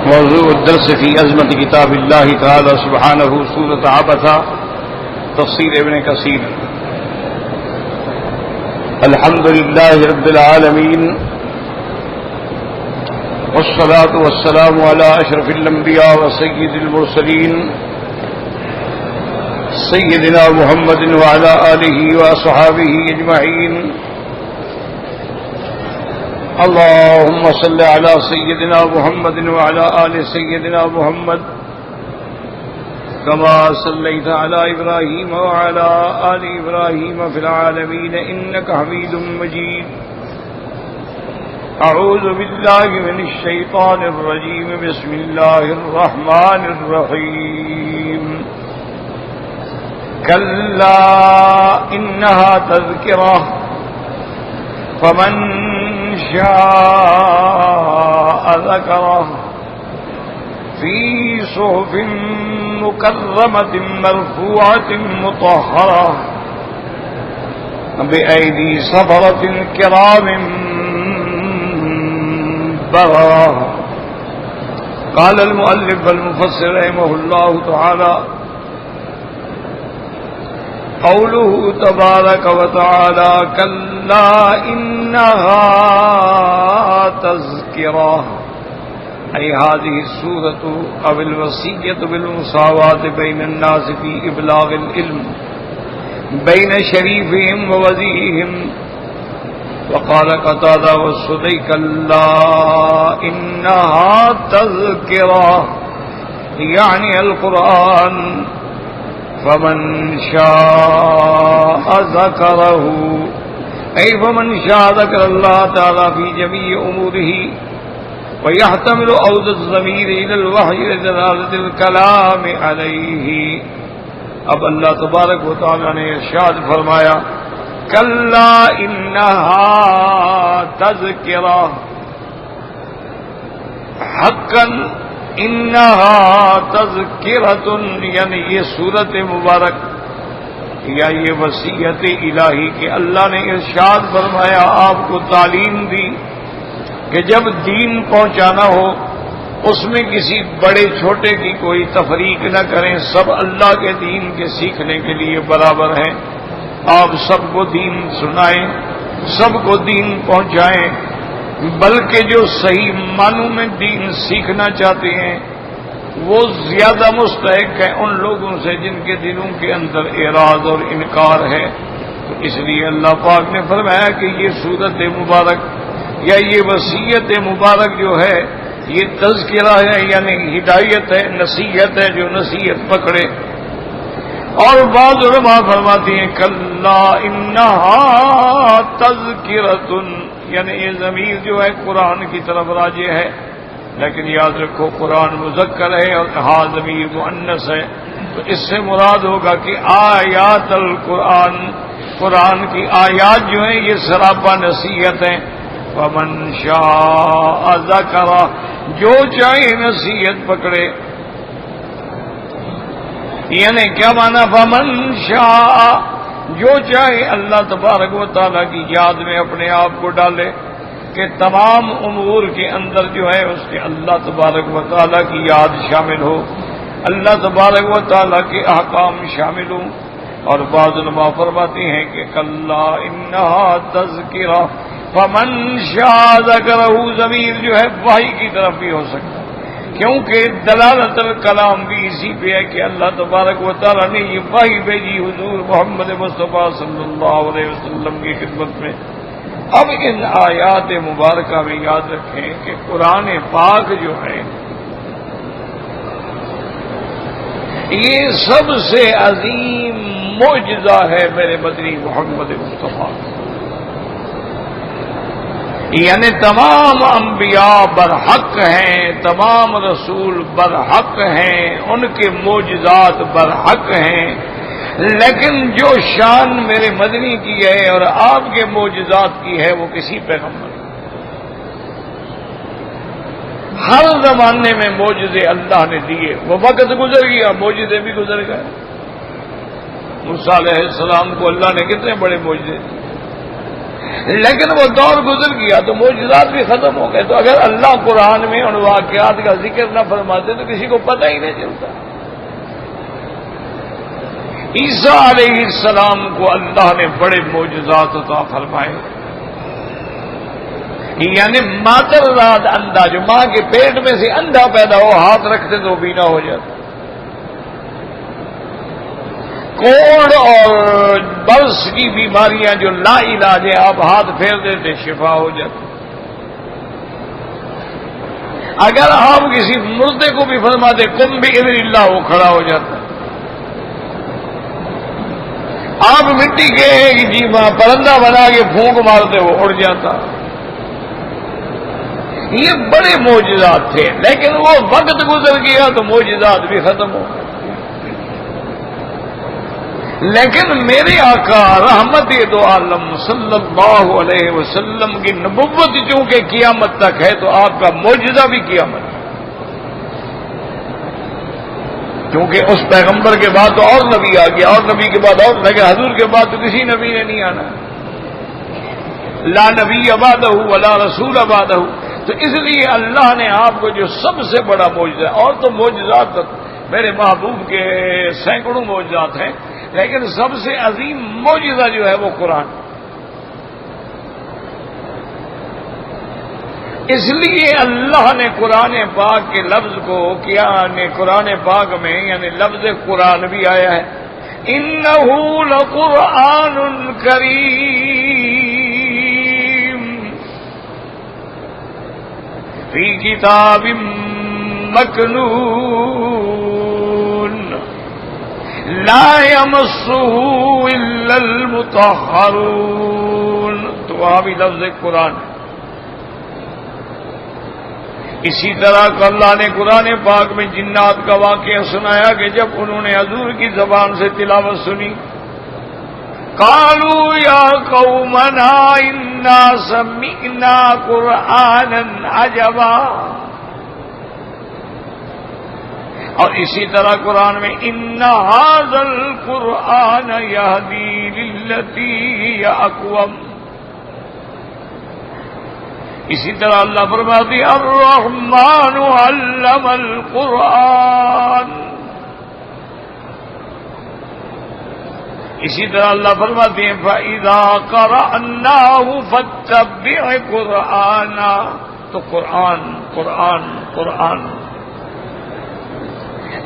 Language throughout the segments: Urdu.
موضوع الدرس في عظمة كتاب الله تعالى سبحانه سورة عبسة تفسير ابن كثير. الحمد لله رب العالمين والصلاة والسلام على أشرف الأنبياء وسيد المرسلين سيدنا محمد وعلى آله وأصحابه أجمعين. اللهم صل على سيدنا محمد وعلى آل سيدنا محمد كما صليت على إبراهيم وعلى آل إبراهيم في العالمين إنك حميد مجيد. أعوذ بالله من الشيطان الرجيم. بسم الله الرحمن الرحيم. كلا إنها تذكرة فمن شاء ذكره في صحف مكرمة مرفوعة مطهرة بأيدي سفرة كرام بررة. قال المؤلف والمفسر رحمه الله تعالى: قوله تبارك وتعالى كلا إنها تذكرة، أي هذه السورة أو الوصية بالمساواة بين الناس في إبلاغ العلم بين شريفهم ووزيهم. وقال قتادة والسدي كلا إنها تذكرة يعني القرآن فمن شاء ذكره، أي فمن شاء ذكر الله تعالى في جميع أموره. ويحتمل عود الضمير إلى الوحي لدلالة الكلام عليه. اب اللہ تبارک و تعالی نے ارشاد فرمایا کلا انہا تذکرہ، حقا انہا تذکرۃ، یعنی یہ سورت مبارک یا یہ وصیت الہی کہ اللہ نے ارشاد فرمایا، آپ کو تعلیم دی کہ جب دین پہنچانا ہو اس میں کسی بڑے چھوٹے کی کوئی تفریق نہ کریں، سب اللہ کے دین کے سیکھنے کے لیے برابر ہیں. آپ سب کو دین سنائیں، سب کو دین پہنچائیں، بلکہ جو صحیح معنوں میں دین سیکھنا چاہتے ہیں وہ زیادہ مستحق ہیں ان لوگوں سے جن کے دلوں کے اندر اعراض اور انکار ہے. تو اس لیے اللہ پاک نے فرمایا کہ یہ سورت مبارک یا یہ وصیت مبارک جو ہے یہ تذکرہ ہے، یعنی ہدایت ہے، نصیحت ہے، جو نصیحت پکڑے. اور بعض علماء فرماتی ہیں کلا انہا تذکرۃ، یعنی یہ ضمیر جو ہے قرآن کی طرف راجع ہے، لیکن یاد رکھو قرآن مذکر ہے اور ہاں ضمیر مؤنث ہے، تو اس سے مراد ہوگا کہ آیات القرآن، قرآن کی آیات جو ہیں یہ سراپا نصیحت ہیں. فمن شاء ذکرہ، جو چاہے نصیحت پکڑے. یعنی کیا معنی فمن شاء، جو چاہے اللہ تبارک و تعالیٰ کی یاد میں اپنے آپ کو ڈالے کہ تمام امور کے اندر جو ہے اس کے اللہ تبارک و تعالیٰ کی یاد شامل ہو، اللہ تبارک و تعالیٰ کے احکام شامل ہوں. اور بعض علماء فرماتے ہیں کہ کلا انہا تذکرہ فمن شاء ذکرہ، ضمیر جو ہے وحی کی طرف بھی ہو سکتا ہے، کیونکہ دلالت الکلام بھی اسی پہ ہے کہ اللہ تبارک و تعالیٰ نے یہ وحی بھیجی حضور محمد مصطفیٰ صلی اللہ علیہ وسلم کی خدمت میں. اب ان آیات مبارکہ میں یاد رکھیں کہ قرآن پاک جو ہے یہ سب سے عظیم معجزہ ہے میرے مدنی محمد مصطفیٰ. یعنی تمام انبیاء برحق ہیں، تمام رسول برحق ہیں، ان کے معجزات برحق ہیں، لیکن جو شان میرے مدنی کی ہے اور آپ کے معجزات کی ہے وہ کسی پیغمبر. ہر زمانے میں معجزے اللہ نے دیے، وہ وقت گزر گیا معجزے بھی گزر گئے. موسیٰ علیہ السلام کو اللہ نے کتنے بڑے معجزے دیے، لیکن وہ دور گزر گیا تو معجزات بھی ختم ہو گئے. تو اگر اللہ قرآن میں ان واقعات کا ذکر نہ فرماتے تو کسی کو پتہ ہی نہیں چلتا. عیسیٰ علیہ السلام کو اللہ نے بڑے معجزات عطا فرمائے. یعنی ماتر رات اندھا، جو ماں کے پیٹ میں سے اندھا پیدا ہو، ہاتھ رکھتے تو بینا ہو جاتا. کوڑ اور برس کی بیماریاں جو لا علاج ہے، آپ ہاتھ پھیر دیتے شفا ہو جاتی. اگر آپ کسی مردے کو بھی فرماتے قم بإذن اللہ، وہ کھڑا ہو جاتا. آپ مٹی کے ایک جیوا پرندہ بنا کے پھونک مارتے وہ اڑ جاتا. یہ بڑے معجزات تھے، لیکن وہ وقت گزر گیا تو معجزات بھی ختم ہو گئے. لیکن میرے آقا رحمت دو عالم صلی اللہ علیہ وسلم کی نبوت چونکہ قیامت تک ہے تو آپ کا معجزہ بھی قیامت ہے. کیونکہ اس پیغمبر کے بعد تو اور نبی آ گیا، اور نبی کے بعد اور، لیکن حضور کے بعد تو کسی نبی نے نہیں آنا. لا نبی بعدہ ولا رسول بعدہ. تو اس لیے اللہ نے آپ کو جو سب سے بڑا معجزہ، اور تو معجزات میرے محبوب کے سینکڑوں معجزات ہیں، لیکن سب سے عظیم معجزہ جو ہے وہ قرآن. اس لیے اللہ نے قرآن پاک کے لفظ کو کیا، نے قرآن پاک میں یعنی لفظ قرآن بھی آیا ہے. انہ لقرآن کریم فی کتاب مکنون لا یمسہ الا المطہرون. تو وہاں بھی لفظ قرآن ہے. اسی طرح اللہ نے قرآن پاک میں جنات کا واقعہ سنایا کہ جب انہوں نے حضور کی زبان سے تلاوت سنی، قالوا یا قومنا انا سمعنا قرآنا عجبا. اور اسی طرح قرآن میں ان ھذا القرآن یہدی للتی ہی اقوم. اسی طرح اللہ فرماتے ہیں الرحمن علم القرآن. اسی طرح اللہ فرماتے ہیں فَإِذَا قَرَأْنَاهُ فَاتَّبِعْ قُرْآنَا. تو قرآن قرآن قرآن.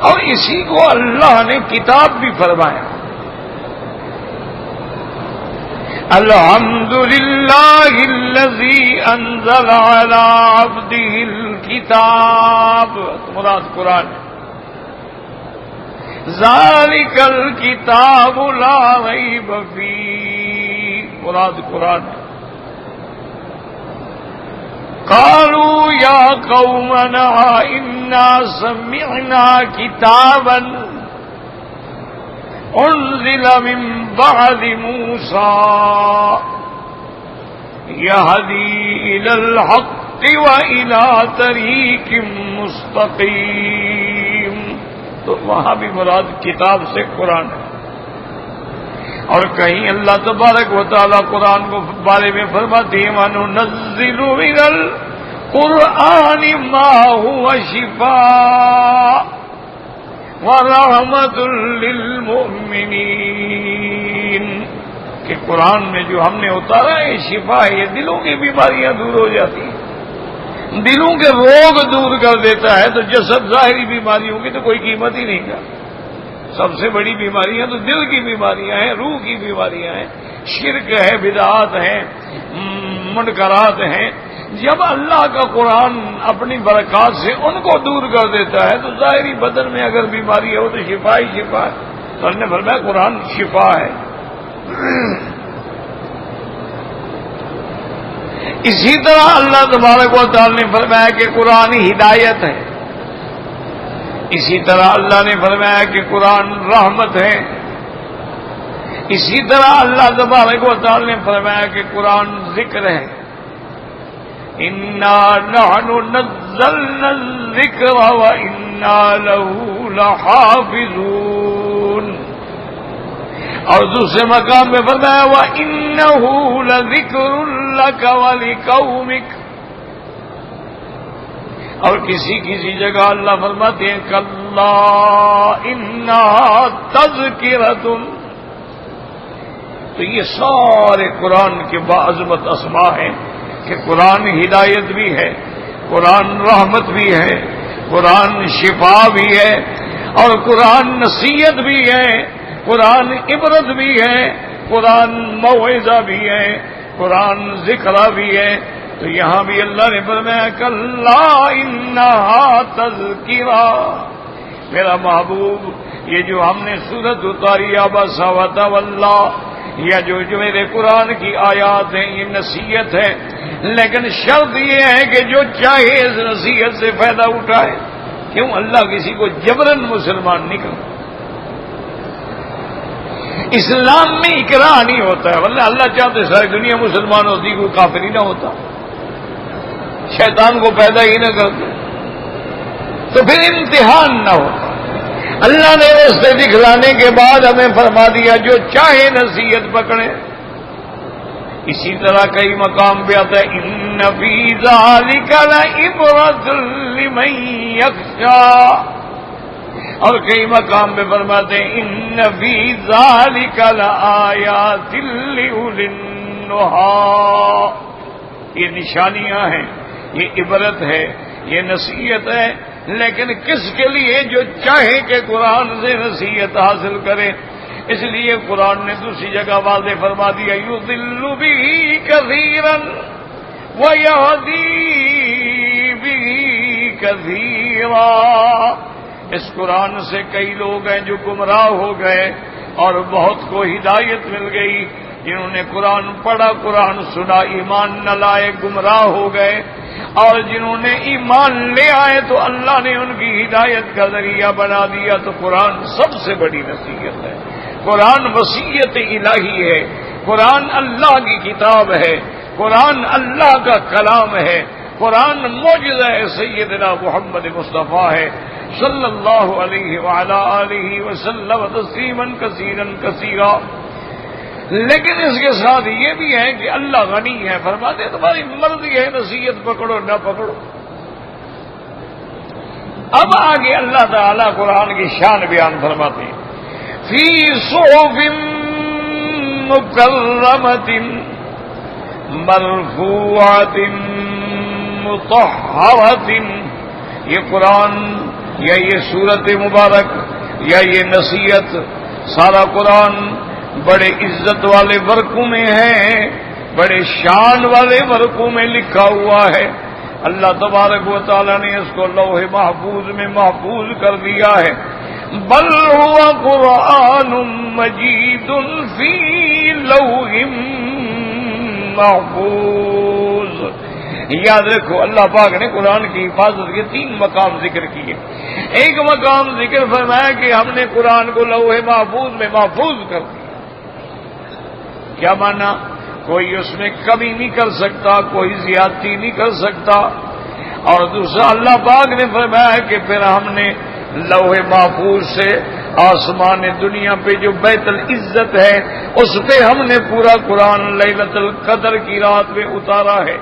اور اسی کو اللہ نے کتاب بھی فرمایا. الحمدللہ الذی انزل علی عبدہ الکتاب. مراد قرآن. ذالک الکتاب لا ریب فیہ. مراد قرآن. قالوا یا قومنا انا سمعنا کتابا انزل من بعد موسى يهدي الى الحق والى طريق مستقيم. تو وہاں بھی مراد کتاب سے قرآن ہے. اور کہیں اللہ تبارک و تعالی قرآن کو بارے میں فرماتے ہیں وَنُنَزِّلُ مِنَ الْقُرْآنِ مَا هُوَ شِفَاءٌ وَرَحْمَةٌ لِّلْمُؤْمِنِينَ. کہ قرآن میں جو ہم نے اتارا ہے شفا ہے، یہ دلوں کی بیماریاں دور ہو جاتی ہیں، دلوں کے روگ دور کر دیتا ہے. تو جسد ظاہری بیماریوں کی تو کوئی قیمت ہی نہیں کا. سب سے بڑی بیماریاں تو دل کی بیماریاں ہیں، روح کی بیماریاں ہیں، شرک ہے، بدعات ہیں، منکرات ہیں. جب اللہ کا قرآن اپنی برکات سے ان کو دور کر دیتا ہے تو ظاہری بدن میں اگر بیماری ہو تو شفا ہی شفا ہے. تو ہم نے فرمایا قرآن شفا ہے. اسی طرح اللہ تبارک و تعالی نے فرمایا کہ قرآن ہدایت ہے. اسی طرح اللہ نے فرمایا کہ قرآن رحمت ہے. اسی طرح اللہ تبارک و تعالی نے فرمایا کہ قرآن ذکر ہے. انا نحن نزلنا الذکر وانا له لحافظون. اور دوسرے مقام میں فرمایا وَإِنَّهُ لَذِكْرٌ لَكَ وَلِقَوْمِكَ، اور کسی جگہ اللہ فرماتے ہیں کَلَّا إِنَّهَا تَذْكِرَةٌ۔ تو یہ سارے قرآن کے باعظمت اسماء ہیں کہ قرآن ہدایت بھی ہے، قرآن رحمت بھی ہے، قرآن شفا بھی ہے، اور قرآن نصیحت بھی ہے، قرآن عبرت بھی ہے، قرآن موعظہ بھی ہے، قرآن ذکر بھی ہے۔ تو یہاں بھی اللہ نے فرمایا کلا انہا تذکرہ۔ میرا محبوب، یہ جو ہم نے سورت اتاری عبس وتولی، یا جو میرے قرآن کی آیات ہیں، یہ نصیحت ہے، لیکن شرط یہ ہے کہ جو چاہے اس نصیحت سے فائدہ اٹھائے۔ کیوں؟ اللہ کسی کو جبرن مسلمان نہیں کرتا۔ اسلام میں اکراہ نہیں ہوتا ہے، ورنہ اللہ چاہتے ساری دنیا مسلمان ہوتی، کوئی کافر ہی نہ ہوتا، شیطان کو پیدا ہی نہ کرتے، تو پھر امتحان نہ ہوتا۔ اللہ نے راستے دکھلانے کے بعد ہمیں فرما دیا جو چاہے نصیحت پکڑے۔ اسی طرح کئی مقام پہ آتا ہے ان فی ذالک لعبرۃ لمن یخشی، اور کئی مقام پہ فرماتے ہیں ان فی ذالک لآیات لأولی النہی۔ یہ نشانیاں ہیں، یہ عبرت ہے، یہ نصیحت ہے، لیکن کس کے لیے؟ جو چاہے کہ قرآن سے نصیحت حاصل کرے۔ اس لیے قرآن نے دوسری جگہ واضح فرما دیا یضل بہ کثیرا ویہدی بہ کثیرا۔ اس قرآن سے کئی لوگ ہیں جو گمراہ ہو گئے اور بہت کو ہدایت مل گئی۔ جنہوں نے قرآن پڑھا، قرآن سنا، ایمان نہ لائے، گمراہ ہو گئے، اور جنہوں نے ایمان لے آئے تو اللہ نے ان کی ہدایت کا ذریعہ بنا دیا۔ تو قرآن سب سے بڑی نصیحت ہے، قرآن وصیت الہی ہے، قرآن اللہ کی کتاب ہے، قرآن اللہ کا کلام ہے، قرآن معجزہ سیدنا محمد مصطفیٰ ہے صلی اللہ علیہ وعلی آلہ وسلم تسلیما کثیرا کثیرا۔ لیکن اس کے ساتھ یہ بھی ہے کہ اللہ غنی ہے، فرماتے ہیں تمہاری مرضی ہے، نصیحت پکڑو نہ پکڑو۔ اب آگے اللہ تعالیٰ قرآن کی شان بیان فرماتے ہیں فی صحف مکرمۃ مرفوعۃ مطہرۃ۔ یہ قرآن یا یہ سورت مبارک یا یہ نصیحت، سارا قرآن بڑے عزت والے ورقوں میں ہے، بڑے شان والے ورقوں میں لکھا ہوا ہے۔ اللہ تبارک و تعالی نے اس کو لوح محفوظ میں محفوظ کر دیا ہے۔ بل هو قرآن مجید فی لوح محفوظ۔ یاد رکھو اللہ پاک نے قرآن کی حفاظت کے 3 مقام ذکر کیے۔ ایک مقام ذکر فرمایا کہ ہم نے قرآن کو لوح محفوظ میں محفوظ کر دیا۔ کیا مانا؟ کوئی اس میں کمی نہیں کر سکتا، کوئی زیادتی نہیں کر سکتا۔ اور دوسرا اللہ پاک نے فرمایا کہ پھر ہم نے لوح محفوظ سے آسمان دنیا پہ جو بیت العزت ہے اس پہ ہم نے پورا قرآن لیلۃ القدر کی رات میں اتارا ہے۔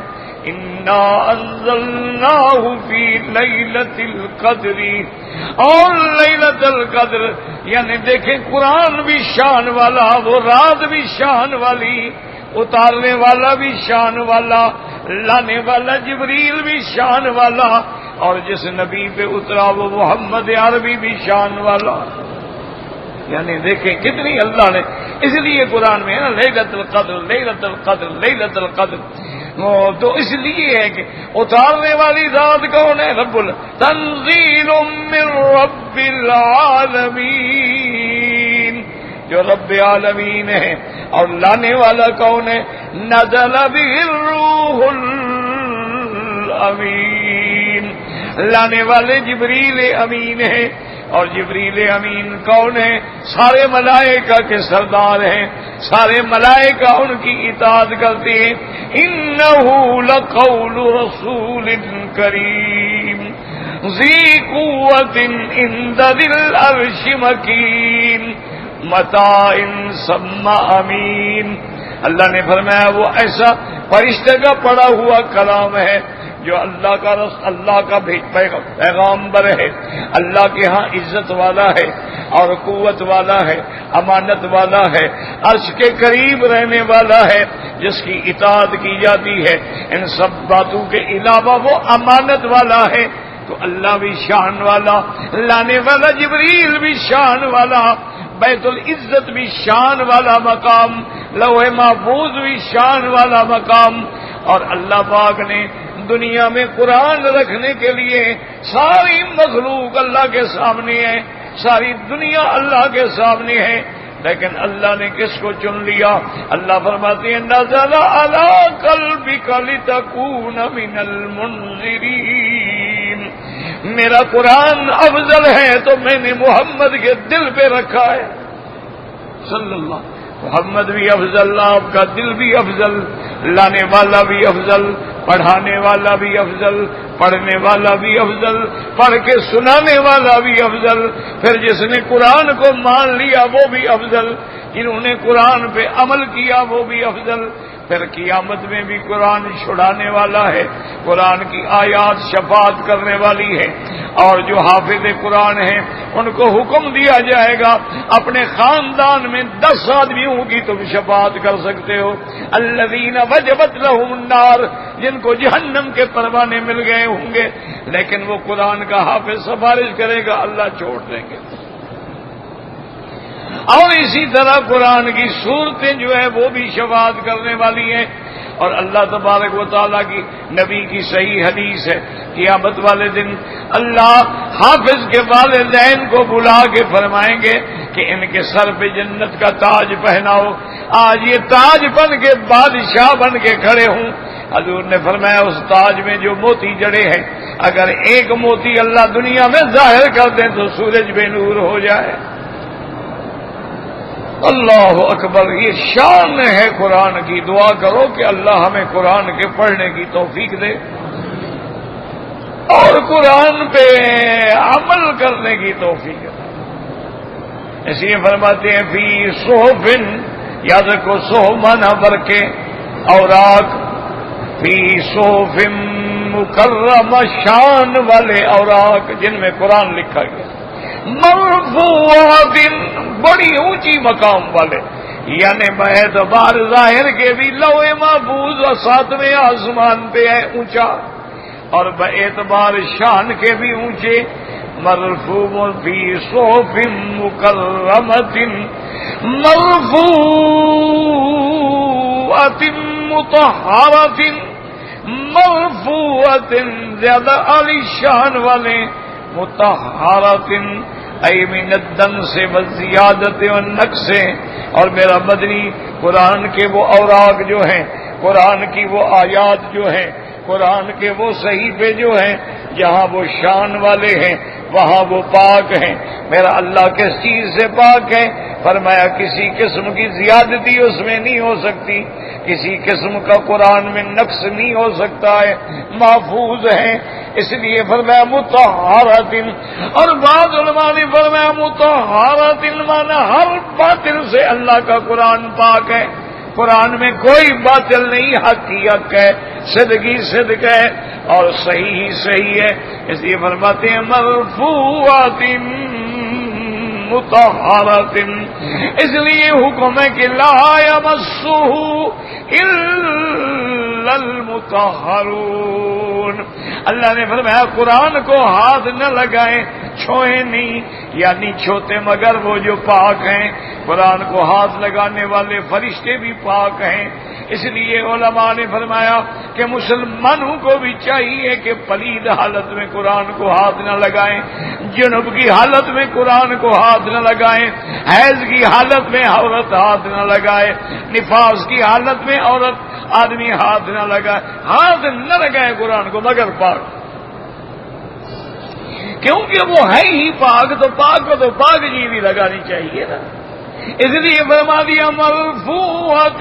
انا انزلناہ فی لیلۃ القدر، اور لیلۃ القدر یعنی دیکھیں قرآن بھی شان والا، وہ رات بھی شان والی، اتارنے والا بھی شان والا، لانے والا جبریل بھی شان والا، اور جس نبی پہ اترا وہ محمد عربی بھی شان والا۔ یعنی دیکھیں کتنی اللہ نے، اس لیے قرآن میں ہے نا لیلۃ القدر لیلۃ القدر لیلۃ القدر۔ تو اس لیے ہے کہ اتارنے والی ذات کون ہے؟ رب تنزیل من رب العالمین، جو رب عالمین ہے۔ اور لانے والا کون ہے؟ نزل به الروح الامین، لانے والے جبریل امین ہے۔ اور جبریل امین کون ہے؟ سارے ملائکہ کے سردار ہیں، سارے ملائکہ ان کی اطاعت کرتے ہیں۔ انہ لقول رسول کریم ذی قوت عند ذی العرش مکین۔ متاع ثم امین. اللہ نے فرمایا وہ ایسا فرشتے کا پڑا ہوا کلام ہے جو اللہ کا پیغامبر ہے، اللہ کے ہاں عزت والا ہے اور قوت والا ہے، امانت والا ہے، عرش کے قریب رہنے والا ہے، جس کی اطاعت کی جاتی ہے. ان سب باتوں کے علاوہ وہ امانت والا ہے. تو اللہ بھی شان والا، لانے والا جبریل بھی شان والا، بیت العزت بھی شان والا مقام، لوح محفوظ بھی شان والا مقام. اور اللہ پاک نے دنیا میں قرآن رکھنے کے لیے ساری مخلوق اللہ کے سامنے ہے، ساری دنیا اللہ کے سامنے ہے، لیکن اللہ نے کس کو چن لیا؟ اللہ فرماتے ہیں نزل علی قلبک لتکون من المنذرین. میرا قرآن افضل ہے تو میں نے محمد کے دل پہ رکھا ہے صلی اللہ. محمد بھی افضل، آپ کا دل بھی افضل، لانے والا بھی افضل، پڑھانے والا بھی افضل، پڑھنے والا بھی افضل، پڑھ کے سنانے والا بھی افضل. پھر جس نے قرآن کو مان لیا وہ بھی افضل، جنہوں نے قرآن پہ عمل کیا وہ بھی افضل. پھر قیامت میں بھی قرآن چھڑانے والا ہے، قرآن کی آیات شفاعت کرنے والی ہے. اور جو حافظ قرآن ہیں ان کو حکم دیا جائے گا اپنے خاندان میں 10 آدمیوں کی تم شفاعت کر سکتے ہو. الذین وجبت لهم النار، جن کو جہنم کے پروانے مل گئے ہوں گے، لیکن وہ قرآن کا حافظ سفارش کرے گا اللہ چھوڑ دیں گے. اور اسی طرح قرآن کی صورتیں جو ہے وہ بھی شفاعت کرنے والی ہیں. اور اللہ تبارک و تعالیٰ کی نبی کی صحیح حدیث ہے قیامت والے دن اللہ حافظ کے والدین کو بلا کے فرمائیں گے کہ ان کے سر پہ جنت کا تاج پہناؤ. آج یہ تاج بن کے بادشاہ بن کے کھڑے ہوں. حضور نے فرمایا اس تاج میں جو موتی جڑے ہیں اگر ایک موتی اللہ دنیا میں ظاہر کر دیں تو سورج بے نور ہو جائے. اللہ اکبر. یہ شان ہے قرآن کی. دعا کرو کہ اللہ ہمیں قرآن کے پڑھنے کی توفیق دے اور قرآن پہ عمل کرنے کی توفیق دے. اس لیے فرماتے ہیں فی صحف، یاد رکھو صحف مانا برکے، اوراق، فی صحف مکرمہ، شان والے اوراق جن میں قرآن لکھا گیا، مرفوعات، بڑی اونچی مقام والے، یعنی باعتبار ظاہر کے بھی لوح محفوظ اور 7ویں آسمان پہ ہے اونچا، اور باعتبار شان کے بھی اونچے. مرفوع فی صحف مکرمۃ مرفوعۃ مطہرۃ، مرفوعۃ زیادہ عالی شان والے، مطہرۃ ای من الدنس والزیادت والنقص. اور میرا مدنی قرآن کے وہ اوراق جو ہیں، قرآن کی وہ آیات جو ہیں، قرآن کے وہ صحیفے جو ہیں، جہاں وہ شان والے ہیں وہاں وہ پاک ہیں. میرا اللہ کس چیز سے پاک ہے؟ فرمایا کسی قسم کی زیادتی اس میں نہیں ہو سکتی، کسی قسم کا قرآن میں نقص نہیں ہو سکتا ہے، محفوظ ہیں. اس لیے فرمایا مطہرۃ. اور بعض علماء نے فرمایا مطہرۃ مانا ہر باطل سے اللہ کا قرآن پاک ہے. قرآن میں کوئی باطل نہیں، حق کی حق ہے، صدق ہی صدق ہے اور صحیح ہی صحیح ہے. اس لیے فرماتے ہیں مرفوعات مطہرۃ. اس لیے حکم ہے کہ لا یمسہ الا المطہرون. اللہ نے فرمایا قرآن کو ہاتھ نہ لگائیں، چھوئیں نہیں، یعنی چھوتے مگر وہ جو پاک ہیں. قرآن کو ہاتھ لگانے والے فرشتے بھی پاک ہیں. اس لیے علماء نے فرمایا کہ مسلمانوں کو بھی چاہیے کہ پلید حالت میں قرآن کو ہاتھ نہ لگائیں، جنب کی حالت میں قرآن کو ہاتھ نہ لگائیں، حیض کی حالت میں عورت ہاتھ نہ لگائے، نفاس کی حالت میں عورت آدمی ہاتھ نہ لگائے. ہاتھ نہ لگائے قرآن کو مگر پاک، کیونکہ وہ ہے ہی پاک، تو پاک کو تو پاک جی بھی لگانی چاہیے نا. اس لیے فرما دیا مرفوعۃ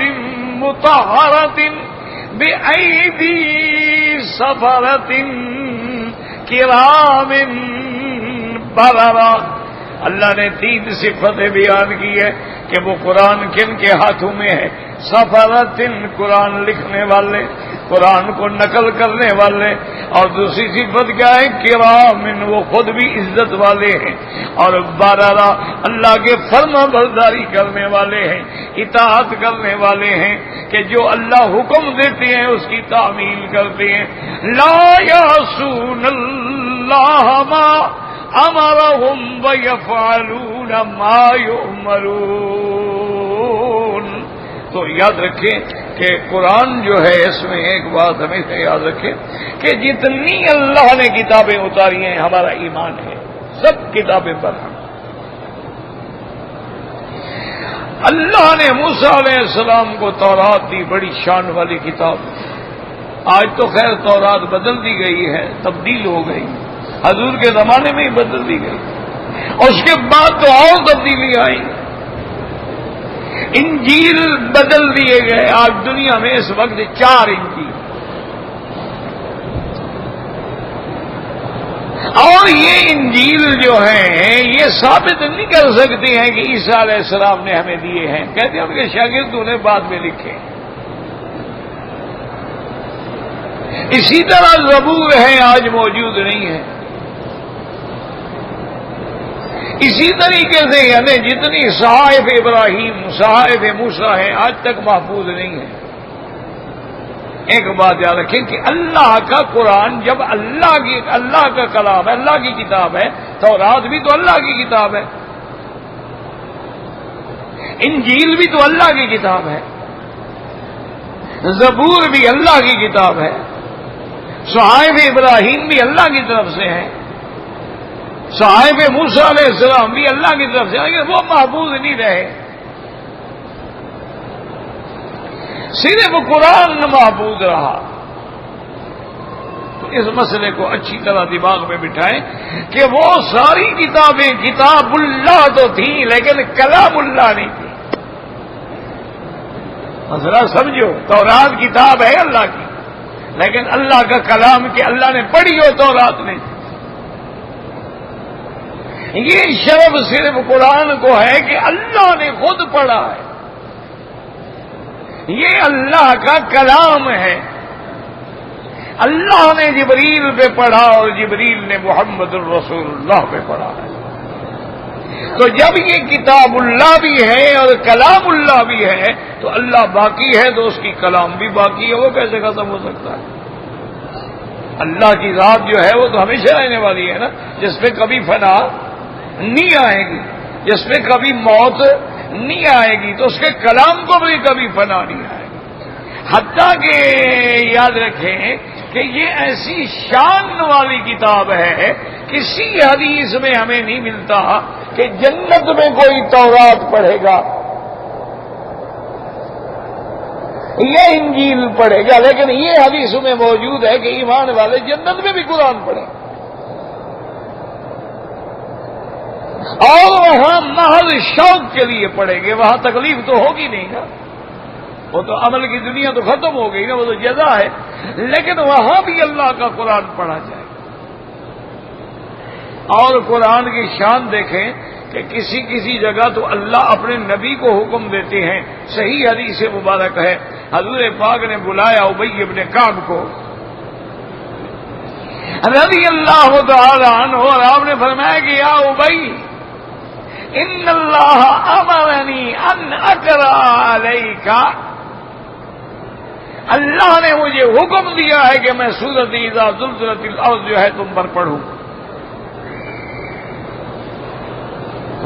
مطہرۃ بأیدی سفرۃ کرام بررہ. اللہ نے 3 صفتیں بیان کی ہے کہ وہ قرآن کن کے ہاتھوں میں ہے. سفرتن قرآن لکھنے والے، قرآن کو نقل کرنے والے. اور دوسری صفت کیا ہے؟ کرامن، وہ خود بھی عزت والے ہیں. اور بارہ اللہ کے فرما برداری کرنے والے ہیں، اطاعت کرنے والے ہیں کہ جو اللہ حکم دیتے ہیں اس کی تعمیل کرتے ہیں. لا یعصون اللہ ما امرهم ویفعلون ما یؤمرون. تو یاد رکھیں کہ قرآن جو ہے اس میں ایک بات ہمیشہ یاد رکھیں کہ جتنی اللہ نے کتابیں اتاری ہیں ہمارا ایمان ہے سب کتابیں پر ہیں. اللہ نے موسیٰ علیہ السلام کو تورات دی، بڑی شان والی کتاب. آج تو خیر تورات بدل دی گئی ہے، تبدیل ہو گئی، حضور کے زمانے میں ہی بدل دی گئی، اور اس کے بعد تو اور تبدیلی آئی. انجیل بدل دیے گئے. آج دنیا میں اس وقت 4 انجیل، اور یہ انجیل جو ہیں یہ ثابت نہیں کر سکتے ہیں کہ عیسیٰ علیہ السلام نے ہمیں دیے ہیں. کہتے ہیں ان کے شاگردوں نے بعد میں لکھے. اسی طرح زبور ہے، آج موجود نہیں ہے. اسی طریقے سے یعنی جتنی صحائف ابراہیم، صحائف موسیٰ ہیں آج تک محفوظ نہیں ہے. ایک بات یاد رکھیں کہ اللہ کا قرآن جب اللہ کا کلام ہے، اللہ کی کتاب ہے. تورات بھی تو اللہ کی کتاب ہے، انجیل بھی تو اللہ کی کتاب ہے، زبور بھی اللہ کی کتاب ہے، صحائف ابراہیم بھی اللہ کی طرف سے ہیں، صحائف موسیٰ علیہ السلام بھی اللہ کی طرف سے، لیکن وہ محفوظ نہیں رہے. صرف قرآن محفوظ رہا. تو اس مسئلے کو اچھی طرح دماغ میں بٹھائیں کہ وہ ساری کتابیں کتاب اللہ تو تھیں لیکن کلام اللہ نہیں تھی. مسئلہ سمجھو، تورات کتاب ہے اللہ کی لیکن اللہ کا کلام کہ اللہ نے پڑھی ہو تورات نے. یہ شرف صرف قرآن کو ہے کہ اللہ نے خود پڑھا ہے، یہ اللہ کا کلام ہے. اللہ نے جبریل پہ پڑھا اور جبریل نے محمد الرسول اللہ پہ پڑھا ہے. تو جب یہ کتاب اللہ بھی ہے اور کلام اللہ بھی ہے تو اللہ باقی ہے تو اس کی کلام بھی باقی ہے. وہ کیسے ختم ہو سکتا ہے؟ اللہ کی ذات جو ہے وہ تو ہمیشہ رہنے والی ہے نا، جس پہ کبھی فنا نہیں آئے گی، جس پہ کبھی موت نہیں آئے گی، تو اس کے کلام کو بھی کبھی فنا نہیں آئے گی. حتیٰ کہ یاد رکھیں کہ یہ ایسی شان والی کتاب ہے، کسی حدیث میں ہمیں نہیں ملتا کہ جنت میں کوئی تورات پڑھے گا یہ انجیل پڑھے گا، لیکن یہ حدیث میں موجود ہے کہ ایمان والے جنت میں بھی قرآن پڑھیں اور وہاں محض شوق کے لیے پڑھیں گے. وہاں تکلیف تو ہوگی نہیں نا، وہ تو عمل کی دنیا تو ختم ہو گئی نا، وہ تو جزا ہے. لیکن وہاں بھی اللہ کا قرآن پڑھا جائے. اور قرآن کی شان دیکھیں کہ کسی کسی جگہ تو اللہ اپنے نبی کو حکم دیتے ہیں. صحیح حدیث مبارک ہے، حضور پاک نے بلایا ابی ابن کعب کو رضی اللہ تعالی عنہ، اور آپ نے فرمایا کہ یا ابی ان اللہ امرنی ان اقرأ علیک، اللہ نے مجھے حکم دیا ہے کہ میں سورۃ اذا زلزلت الارض جو ہے تم پر پڑھوں.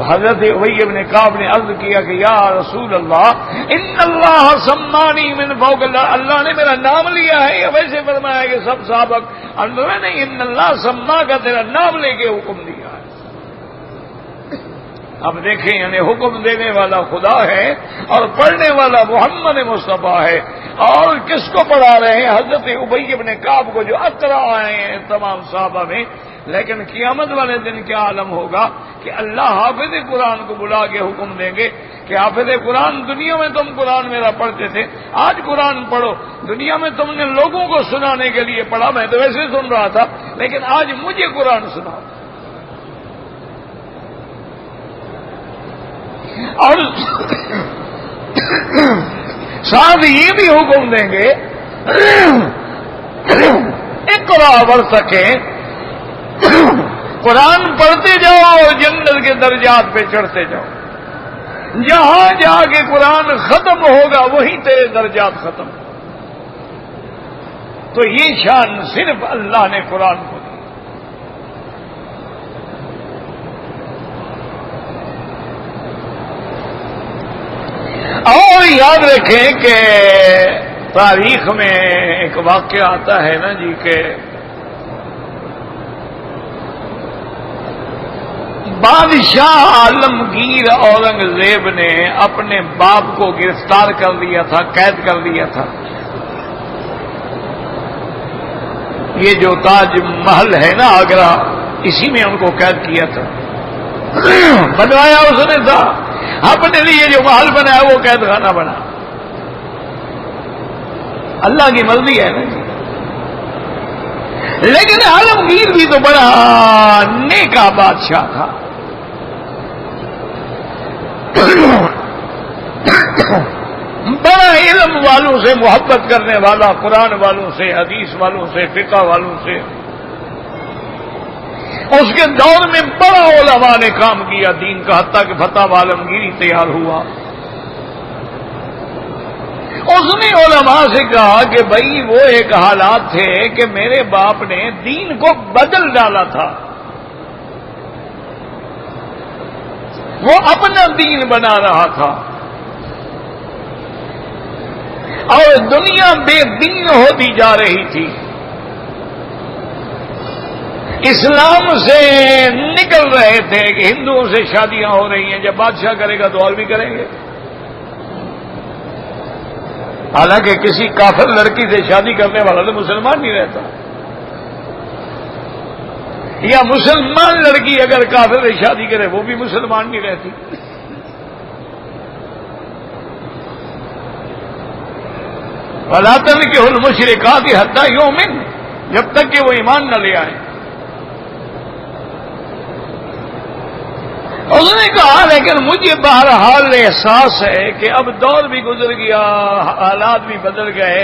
حضرت ابی بن کعب نے عرض کیا کہ یا رسول اللہ ان اللہ سمانی من فوق، اللہ نے میرا نام لیا ہے یا ویسے فرمایا کہ سب سابق؟ نہیں، ان اللہ سما کا تیرا نام لے کے حکم دیا ہے. اب دیکھیں یعنی حکم دینے والا خدا ہے اور پڑھنے والا محمد مصطفیٰ ہے. اور کس کو پڑھا رہے ہیں؟ حضرت ابی بن کعب کو جو اقرا آئے ہیں تمام صحابہ میں. لیکن قیامت والے دن کیا عالم ہوگا کہ اللہ حافظ قرآن کو بلا کے حکم دیں گے کہ حافظ قرآن، دنیا میں تم قرآن میرا پڑھتے تھے، آج قرآن پڑھو. دنیا میں تم نے لوگوں کو سنانے کے لیے پڑھا، میں تو ویسے سن رہا تھا، لیکن آج مجھے قرآن سناؤ. اور ساتھ یہ بھی حکم دیں گے اقرا ورثکے، قرآن پڑھتے جاؤ اور جنت کے درجات پہ چڑھتے جاؤ، جہاں جا کے قرآن ختم ہوگا وہیں تیرے درجات ختم۔ تو یہ شان صرف اللہ نے قرآن کو دی۔ اور یاد رکھیں کہ تاریخ میں ایک واقعہ آتا ہے نا جی کہ بادشاہ عالمگیر اورنگزیب نے اپنے باپ کو گرفتار کر لیا تھا، قید کر لیا تھا۔ یہ جو تاج محل ہے نا آگرہ، اسی میں ان کو قید کیا تھا، بنوایا اس نے تھا اپنے لیے، جو محل بنایا وہ قید خانہ بنا۔ اللہ کی مرضی ہے نا جی۔ لیکن عالمگیر بھی تو بڑا نیکا بادشاہ تھا، بڑا علم والوں سے محبت کرنے والا، قرآن والوں سے، حدیث والوں سے، فقہ والوں سے۔ اس کے دور میں بڑا علماء نے کام کیا دین کا، حتیٰ کہ فتح عالمگیری تیار ہوا۔ اس نے علماء سے کہا کہ بھائی وہ ایک حالات تھے کہ میرے باپ نے دین کو بدل ڈالا تھا، وہ اپنا دین بنا رہا تھا اور دنیا بے دین ہوتی جا رہی تھی، اسلام سے نکل رہے تھے کہ ہندوؤں سے شادیاں ہو رہی ہیں، جب بادشاہ کرے گا تو اور بھی کریں گے۔ حالانکہ کسی کافر لڑکی سے شادی کرنے والا تو مسلمان نہیں رہتا، یا مسلمان لڑکی اگر کافر سے شادی کرے وہ بھی مسلمان نہیں رہتی۔ وَلَا تَنكِحُوا الْمُشْرِكَاتِ حَتَّىٰ يُؤْمِنَ، جب تک کہ وہ ایمان نہ لے آئیں۔ اس نے کہا لیکن مجھے بہرحال احساس ہے کہ اب دور بھی گزر گیا، حالات بھی بدل گئے،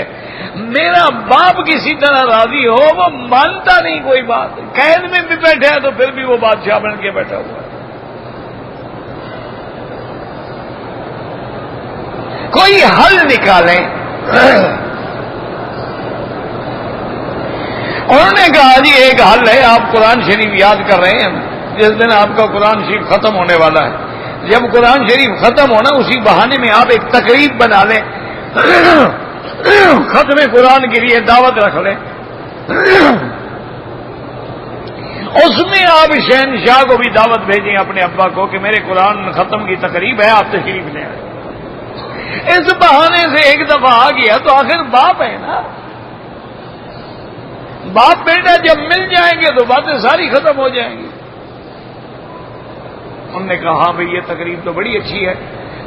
میرا باپ کسی طرح راضی ہو، وہ مانتا نہیں کوئی بات، قید میں بھی بیٹھا ہے تو پھر بھی وہ بادشاہ بن کے بیٹھا ہوا ہے۔ کوئی حل نکالیں۔ انہوں نے کہا جی ایک حل ہے، آپ قرآن شریف یاد کر رہے ہیں، جس دن آپ کا قرآن شریف ختم ہونے والا ہے، جب قرآن شریف ختم ہونا اسی بہانے میں آپ ایک تقریب بنا لیں، ختم قرآن کے لیے دعوت رکھ لیں، اس میں آپ شہنشاہ کو بھی دعوت بھیجیں اپنے ابا کو کہ میرے قرآن ختم کی تقریب ہے، آپ تشریف لے آئیں۔ اس بہانے سے ایک دفعہ آ گیا تو آخر باپ ہے نا، باپ بیٹا جب مل جائیں گے تو باتیں ساری ختم ہو جائیں گی۔ انہوں نے کہا ہاں بھئی یہ تقریب تو بڑی اچھی ہے،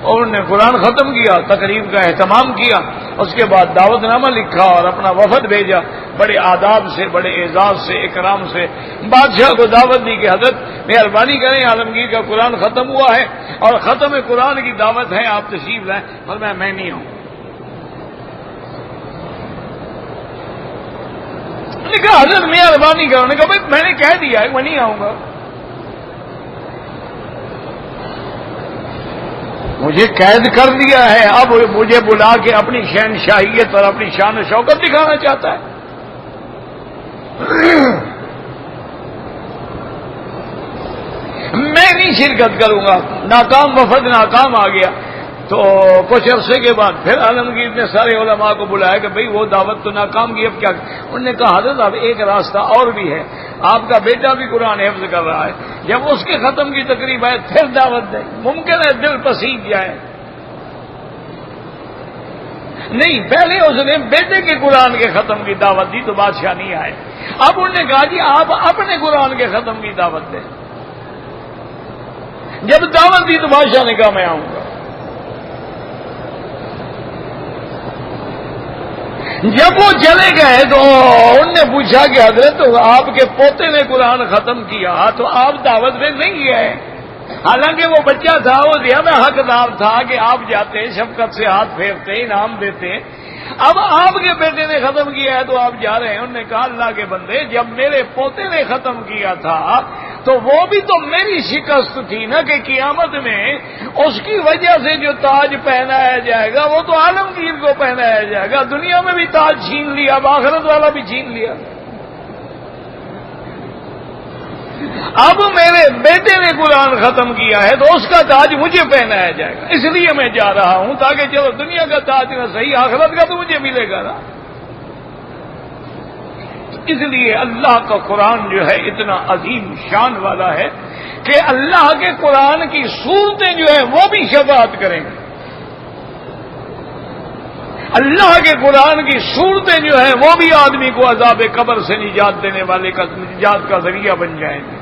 اور انہوں نے قرآن ختم کیا، تقریب کا اہتمام کیا، اس کے بعد دعوت نامہ لکھا اور اپنا وفد بھیجا، بڑے آداب سے، بڑے اعزاز سے، اکرام سے بادشاہ کو دعوت دی کہ حضرت مہربانی کریں، عالمگیر کا قرآن ختم ہوا ہے اور ختم قرآن کی دعوت ہے، آپ تشریف لائیں۔ فرمایا میں نہیں آؤں۔ نے کہا حضرت مہربانی کرو، نے کہا بھائی میں نے کہہ دیا ہے میں نہیں آؤں گا، مجھے قید کر دیا ہے، اب مجھے بلا کے اپنی شہنشاہیت اور اپنی شان و شوکت دکھانا چاہتا ہے۔ میں نہیں شرکت کروں گا۔ ناکام وفد ناکام آ گیا تو کچھ عرصے کے بعد پھر عالمگیر نے سارے علماء کو بلایا کہ بھئی وہ دعوت تو ناکام کی، اب کیا؟ انہوں نے کہا حضرت اب ایک راستہ اور بھی ہے، آپ کا بیٹا بھی قرآن حفظ کر رہا ہے، جب اس کے ختم کی تقریب ہے پھر دعوت دیں، ممکن ہے دل پسیج جائے۔ نہیں، پہلے اس نے بیٹے کے قرآن کے ختم کی دعوت دی تو بادشاہ نہیں آئے، اب انہوں نے کہا جی آپ اپنے قرآن کے ختم کی دعوت دیں۔ جب دعوت دی تو بادشاہ نے کہا میں آؤں گا۔ جب وہ چلے گئے تو انہوں نے پوچھا کہ حضرت آپ کے پوتے نے قرآن ختم کیا تو آپ دعوت میں نہیں گئے؟ حالانکہ وہ بچہ تھا، وہ زیادہ حقدار تھا کہ آپ جاتے شفقت سے ہاتھ پھیرتے انعام دیتے۔ اب آپ کے بیٹے نے ختم کیا ہے تو آپ جا رہے ہیں۔ انہوں نے کہا اللہ کے بندے، جب میرے پوتے نے ختم کیا تھا تو وہ بھی تو میری شکست تھی نا، کہ قیامت میں اس کی وجہ سے جو تاج پہنایا جائے گا وہ تو عالمگیر کو پہنایا جائے گا۔ دنیا میں بھی تاج چھین لیا، اب آخرت والا بھی چھین لیا۔ اب میرے بیٹے نے قرآن ختم کیا ہے تو اس کا تاج مجھے پہنایا جائے گا، اس لیے میں جا رہا ہوں تاکہ چلو دنیا کا تاج نہ صحیح آخرت کا تو مجھے ملے گا نا۔ اس لیے اللہ کا قرآن جو ہے اتنا عظیم شان والا ہے کہ اللہ کے قرآن کی صورتیں جو ہیں وہ بھی شفاعت کریں گے۔ اللہ کے قرآن کی صورتیں جو ہیں وہ بھی آدمی کو عذاب قبر سے نجات دینے والے کا نجات کا ذریعہ بن جائیں گے۔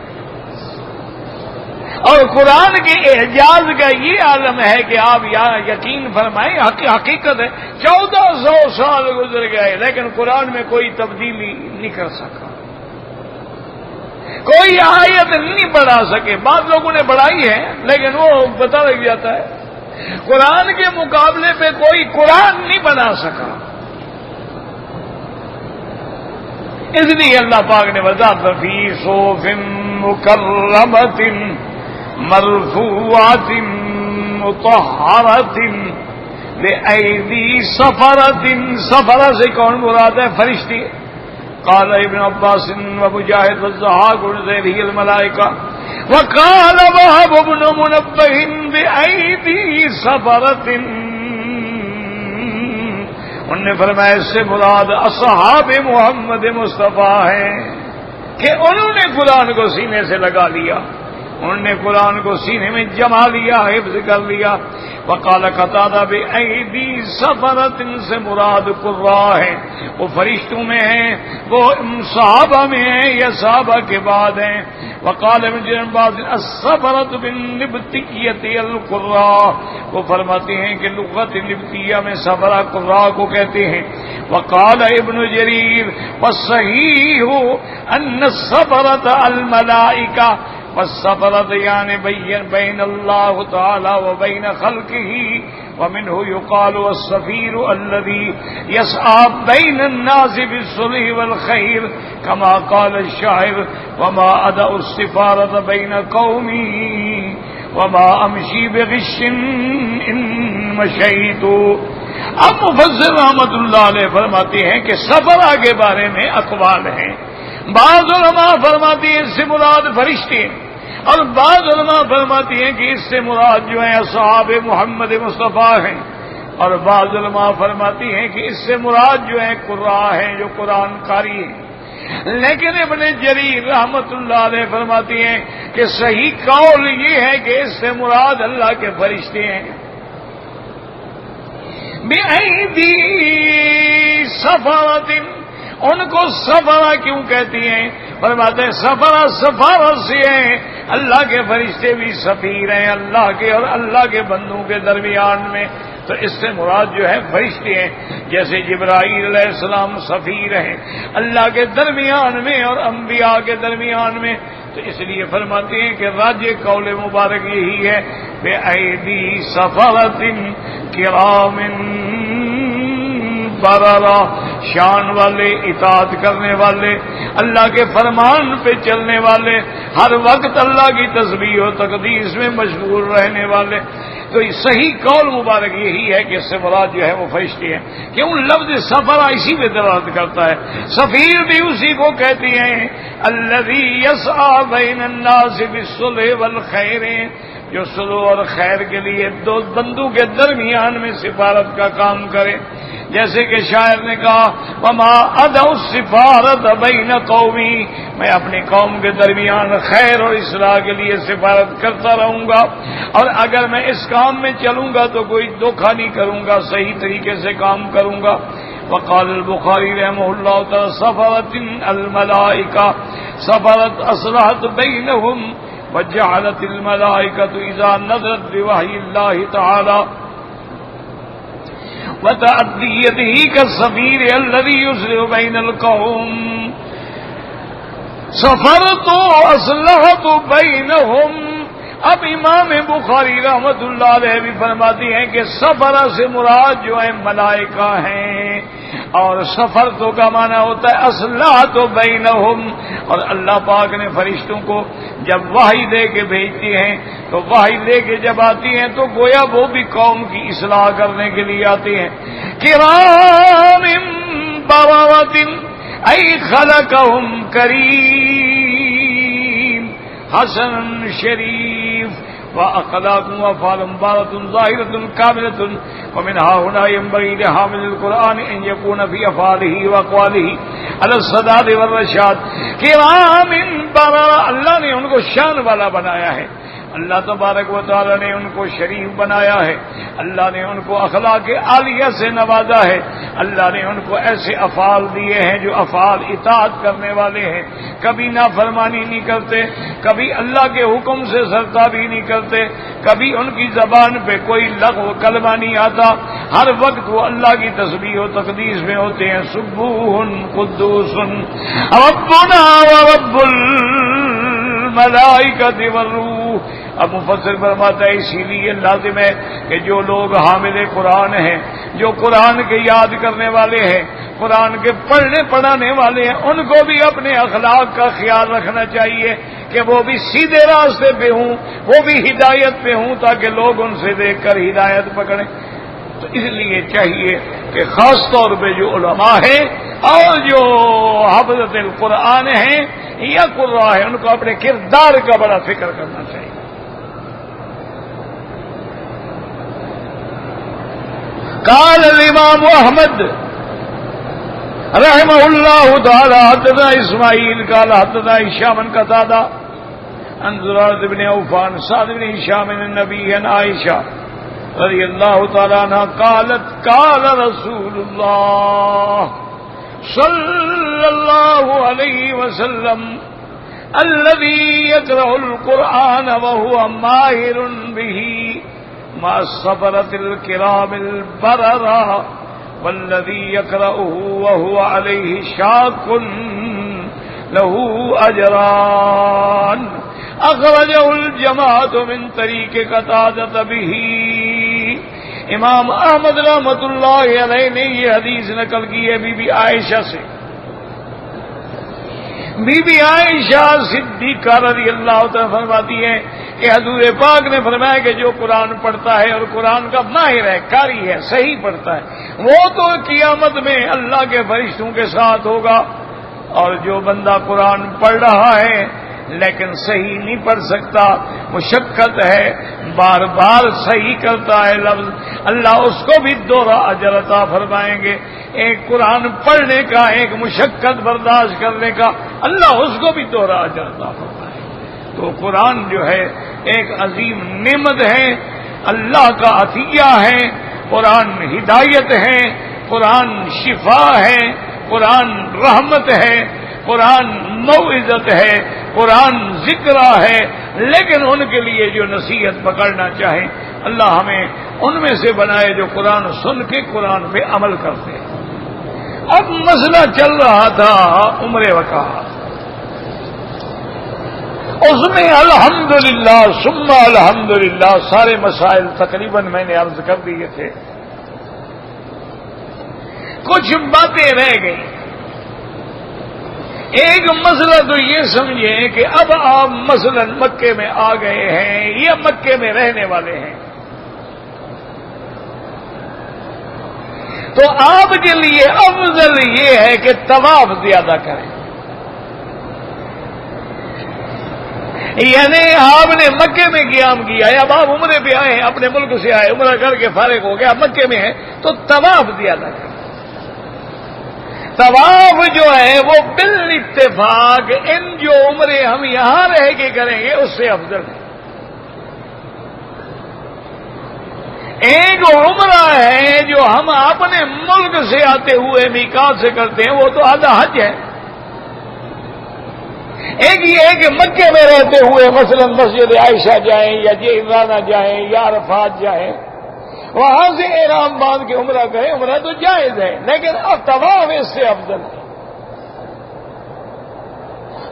اور قرآن کے اعجاز کا یہ عالم ہے کہ آپ یہاں یقین فرمائیں، حقیقت ہے 1400 سال گزر گئے لیکن قرآن میں کوئی تبدیلی نہیں کر سکا، کوئی آیت نہیں بڑھا سکے۔ بعض لوگوں نے بڑھائی ہے لیکن وہ پتہ لگ جاتا ہے قرآن کے مقابلے پہ کوئی قرآن نہیں بنا سکا۔ اس لیے اللہ پاک نے وضاحت فی صحف مکرمۃ مرفوعات مطہرۃ بأیدی سفرۃ۔ سفرہ سے کون مراد ہے؟ فرشتے۔ قال ابن عباس ومجاہد والضحاک وزیرہ الملائکہ، وقال وهب بن منبہ بأیدی سفرۃ۔ انہوں نے فرمایا اس سے مراد اصحاب محمد مصطفیٰ ہیں کہ انہوں نے قرآن کو سینے سے لگا لیا، انہوں نے قرآن کو سینے میں جما لیا، حفظ کر لیا۔ وقال قتادہ بأیدی سفرۃ سے مراد قراء ہیں، وہ فرشتوں میں ہیں، وہ صحابہ میں ہیں یا صحابہ کے بعد ہیں۔ وقال ابن عباس السفرۃ بالنبطیۃ القراء، وہ فرماتے ہیں کہ لغت نبطیہ میں سفرہ قراء کو کہتے ہیں۔ وقال ابن جریر والصحیح ان السفرۃ الملائکہ، والسفرۃ یعنی بین اللہ تعالی وبین خلقہ، ومنہ یقال السفیر الذی یسعی بین الناس بالصلح والخیر، کما قال الشاعر وما ادع السفارۃ بین قومی وما امشی بغش ان مشیت۔ اب مفسر رحمۃ اللہ علیہ فرماتے ہیں کہ سفرہ کے بارے میں اقوال ہیں۔ بعض علماء فرماتے ہیں اس سے مراد فرشتے، اور بعض علماء فرماتی ہیں کہ اس سے مراد جو ہیں اصحاب محمد مصطفیٰ ہیں، اور بعض علماء فرماتی ہیں کہ اس سے مراد جو ہیں قراء ہیں جو قرآن قاری ہیں۔ لیکن ابن جریر رحمت اللہ علیہ فرماتی ہیں کہ صحیح قول یہ ہے کہ اس سے مراد اللہ کے فرشتے ہیں۔ بِأَيْدِي سَفَرَةٍ، ان کو سفرہ کیوں کہتی ہیں؟ فرماتے ہیں سفرہ سفارت سے ہیں، اللہ کے فرشتے بھی سفیر ہیں اللہ کے اور اللہ کے بندوں کے درمیان میں، تو اس سے مراد جو ہے فرشتے ہیں، جیسے جبرائیل علیہ السلام سفیر ہیں اللہ کے درمیان میں اور انبیاء کے درمیان میں۔ تو اس لیے فرماتے ہیں کہ راجح قول مبارک یہی ہے بِأَیْدِی سَفَرَةٍ کِرَامٍ بررا، شان والے، اطاعت کرنے والے، اللہ کے فرمان پہ چلنے والے، ہر وقت اللہ کی تسبیح و تقدیس میں مشغول رہنے والے۔ تو صحیح قول مبارک یہی ہے کہ اس سے مراد جو ہے وہ فرشتے ہیں، کیوں لفظ سفرہ اسی پہ دلالت کرتا ہے۔ سفیر بھی اسی کو کہتی ہیں الذی یسعی بین الناس بالصلح والخیر، جو صلح اور خیر کے لیے دو بندوں کے درمیان میں سفارت کا کام کرے۔ جیسے کہ شاعر نے کہا وما ادع السفارۃ بین قومی، میں اپنی قوم کے درمیان خیر اور اصلاح کے لیے سفارت کرتا رہوں گا، اور اگر میں اس کام میں چلوں گا تو کوئی دھوکہ نہیں کروں گا، صحیح طریقے سے کام کروں گا۔ وقال البخاری رحمہ اللہ تعالی سفرۃ الملائکہ، سفرت اصلحت بینہم وجعلت الملائکۃ اذا نزلت بوحی اللہ تعالی وتعدیتہ کالسفیر الذی یصلح بین القوم، سفرت اصلحت بینہم اب امام بخاری رحمت اللہ علیہ بھی فرماتی ہیں کہ سفر سے مراد جو ہے ملائکہ ہیں، اور سفر تو کا معنی ہوتا ہے اصلاۃ بینہم، اور اللہ پاک نے فرشتوں کو جب وحی دے کے بھیجتی ہیں تو وحی لے کے جب آتی ہیں تو گویا وہ بھی قوم کی اصلاح کرنے کے لیے آتی ہیں۔ کرام بررۃ ای خلقہم کریم حسن شریف واخلاق وافعال بارۃ ظاہرۃ کاملۃ ومن هنا ينبغي لحامل القرآن ان يكون في افعاله واقواله على السداد والرشاد۔ کرام بررۃ، اللہ نے ان کو شان والا بنایا ہے، اللہ تبارک و تعالی نے ان کو شریف بنایا ہے، اللہ نے ان کو اخلاق عالیہ سے نوازا ہے، اللہ نے ان کو ایسے افعال دیے ہیں جو افعال اطاعت کرنے والے ہیں، کبھی نافرمانی نہیں کرتے، کبھی اللہ کے حکم سے سرتابی نہیں کرتے، کبھی ان کی زبان پہ کوئی لغو کلمہ نہیں آتا، ہر وقت وہ اللہ کی تسبیح و تقدیس میں ہوتے ہیں۔ سبوح قدوس ربنا ورب الملائکۃ والروح۔ اب مفسر فرماتا ہے اسی لیے لازم ہے کہ جو لوگ حامل قرآن ہیں، جو قرآن کے یاد کرنے والے ہیں، قرآن کے پڑھنے پڑھانے والے ہیں، ان کو بھی اپنے اخلاق کا خیال رکھنا چاہیے کہ وہ بھی سیدھے راستے پہ ہوں، وہ بھی ہدایت پہ ہوں، تاکہ لوگ ان سے دیکھ کر ہدایت پکڑیں۔ تو اس لیے چاہیے کہ خاص طور پہ جو علماء ہیں اور جو حافظۃ القرآن ہیں یا قراء ہیں، ان کو اپنے کردار کا بڑا فکر کرنا چاہیے۔ قال الامام احمد رحمہ اللہ تعالی حدثنا اسماعیل قال حدثنا هشام بن قتادہ عن زرارة بن عوفان سعد بن هشام النبي عن عائشہ رضی اللہ تعالی عنہ قالت قال رسول اللہ صلی اللہ علیہ وسلم الذي يقرأ القرآن وهو ماهر به مع الصبرة الكرام البررة والذي يقرأه وهو عليه شاق له أجران أخرجه الجماعة من طريق قتادة به۔ امام احمد رحمۃ اللہ علیہ نے یہ حدیث نقل کی ہے بی بی عائشہ سے۔ بی بی عائشہ صدیقہ رضی اللہ تعالیٰ فرماتی ہے کہ حضور پاک نے فرمایا کہ جو قرآن پڑھتا ہے اور قرآن کا ماہر ہے، قاری ہے، صحیح پڑھتا ہے، وہ تو قیامت میں اللہ کے فرشتوں کے ساتھ ہوگا، اور جو بندہ قرآن پڑھ رہا ہے لیکن صحیح نہیں پڑھ سکتا، مشقت ہے، بار بار صحیح کرتا ہے لفظ، اللہ اس کو بھی دوہرا اجر عطا فرمائیں گے۔ ایک قرآن پڑھنے کا، ایک مشقت برداشت کرنے کا، اللہ اس کو بھی دوہرا اجر عطا فرمائے گا۔ تو قرآن جو ہے ایک عظیم نعمت ہے، اللہ کا عطیہ ہے، قرآن ہدایت ہے، قرآن شفا ہے، قرآن رحمت ہے، قرآن موعظت ہے، قرآن ذکر ہے، لیکن ان کے لیے جو نصیحت پکڑنا چاہیں اللہ ہمیں ان میں سے بنائے جو قرآن سن کے قرآن پہ عمل کرتے ہیں۔ اب مسئلہ چل رہا تھا عمر وقاص، اس میں الحمدللہ ثم الحمدللہ سارے مسائل تقریباً میں نے عرض کر دیے تھے، کچھ باتیں رہ گئی۔ ایک مسئلہ تو یہ سمجھیں کہ اب آپ مثلا مکے میں آ گئے ہیں یا مکے میں رہنے والے ہیں، تو آپ کے لیے افضل یہ ہے کہ طواف زیادہ کریں، یعنی آپ نے مکے میں قیام کیا ہے، اب آپ عمرے پہ آئے ہیں، اپنے ملک سے آئے، عمرہ کر کے فارغ ہو گیا، مکے میں ہیں تو طواف زیادہ کریں۔ طواف جو ہے وہ بالاتفاق ان جو عمرے ہم یہاں رہ کے کریں گے اس سے افضل ہے۔ ایک عمرہ ہے جو ہم اپنے ملک سے آتے ہوئے میقات سے کرتے ہیں، وہ تو آدھا حج ہے۔ ایک یہ ہے کہ مکے میں رہتے ہوئے مثلا مسجد عائشہ جائیں یا جعرانہ جائیں یا عرفات جائیں، وہاں سے احرام باندھ کے عمرہ کریں، عمرہ تو جائز ہے، لیکن اب طواف اس سے افضل ہے۔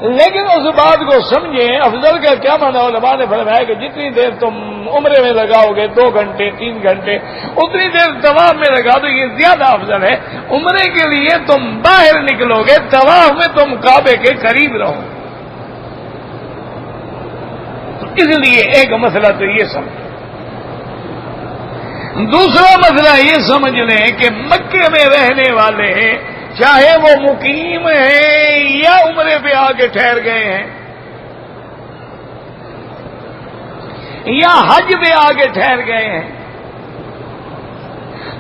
لیکن اس بات کو سمجھیں، افضل کا کیا معنی علماء نے فرمایا کہ جتنی دیر تم عمرے میں لگاؤ گے 2 گھنٹے 3 گھنٹے، اتنی دیر طواف میں لگا دو، یہ زیادہ افضل ہے۔ عمرے کے لیے تم باہر نکلو گے، طواف میں تم کعبے کے قریب رہو، تو اس لیے ایک مسئلہ تو یہ سمجھ۔ دوسرا مسئلہ یہ سمجھ لیں کہ مکے میں رہنے والے چاہے وہ مقیم ہیں یا عمرے پہ آ کے ٹھہر گئے ہیں یا حج پہ آ کے ٹھہر گئے ہیں،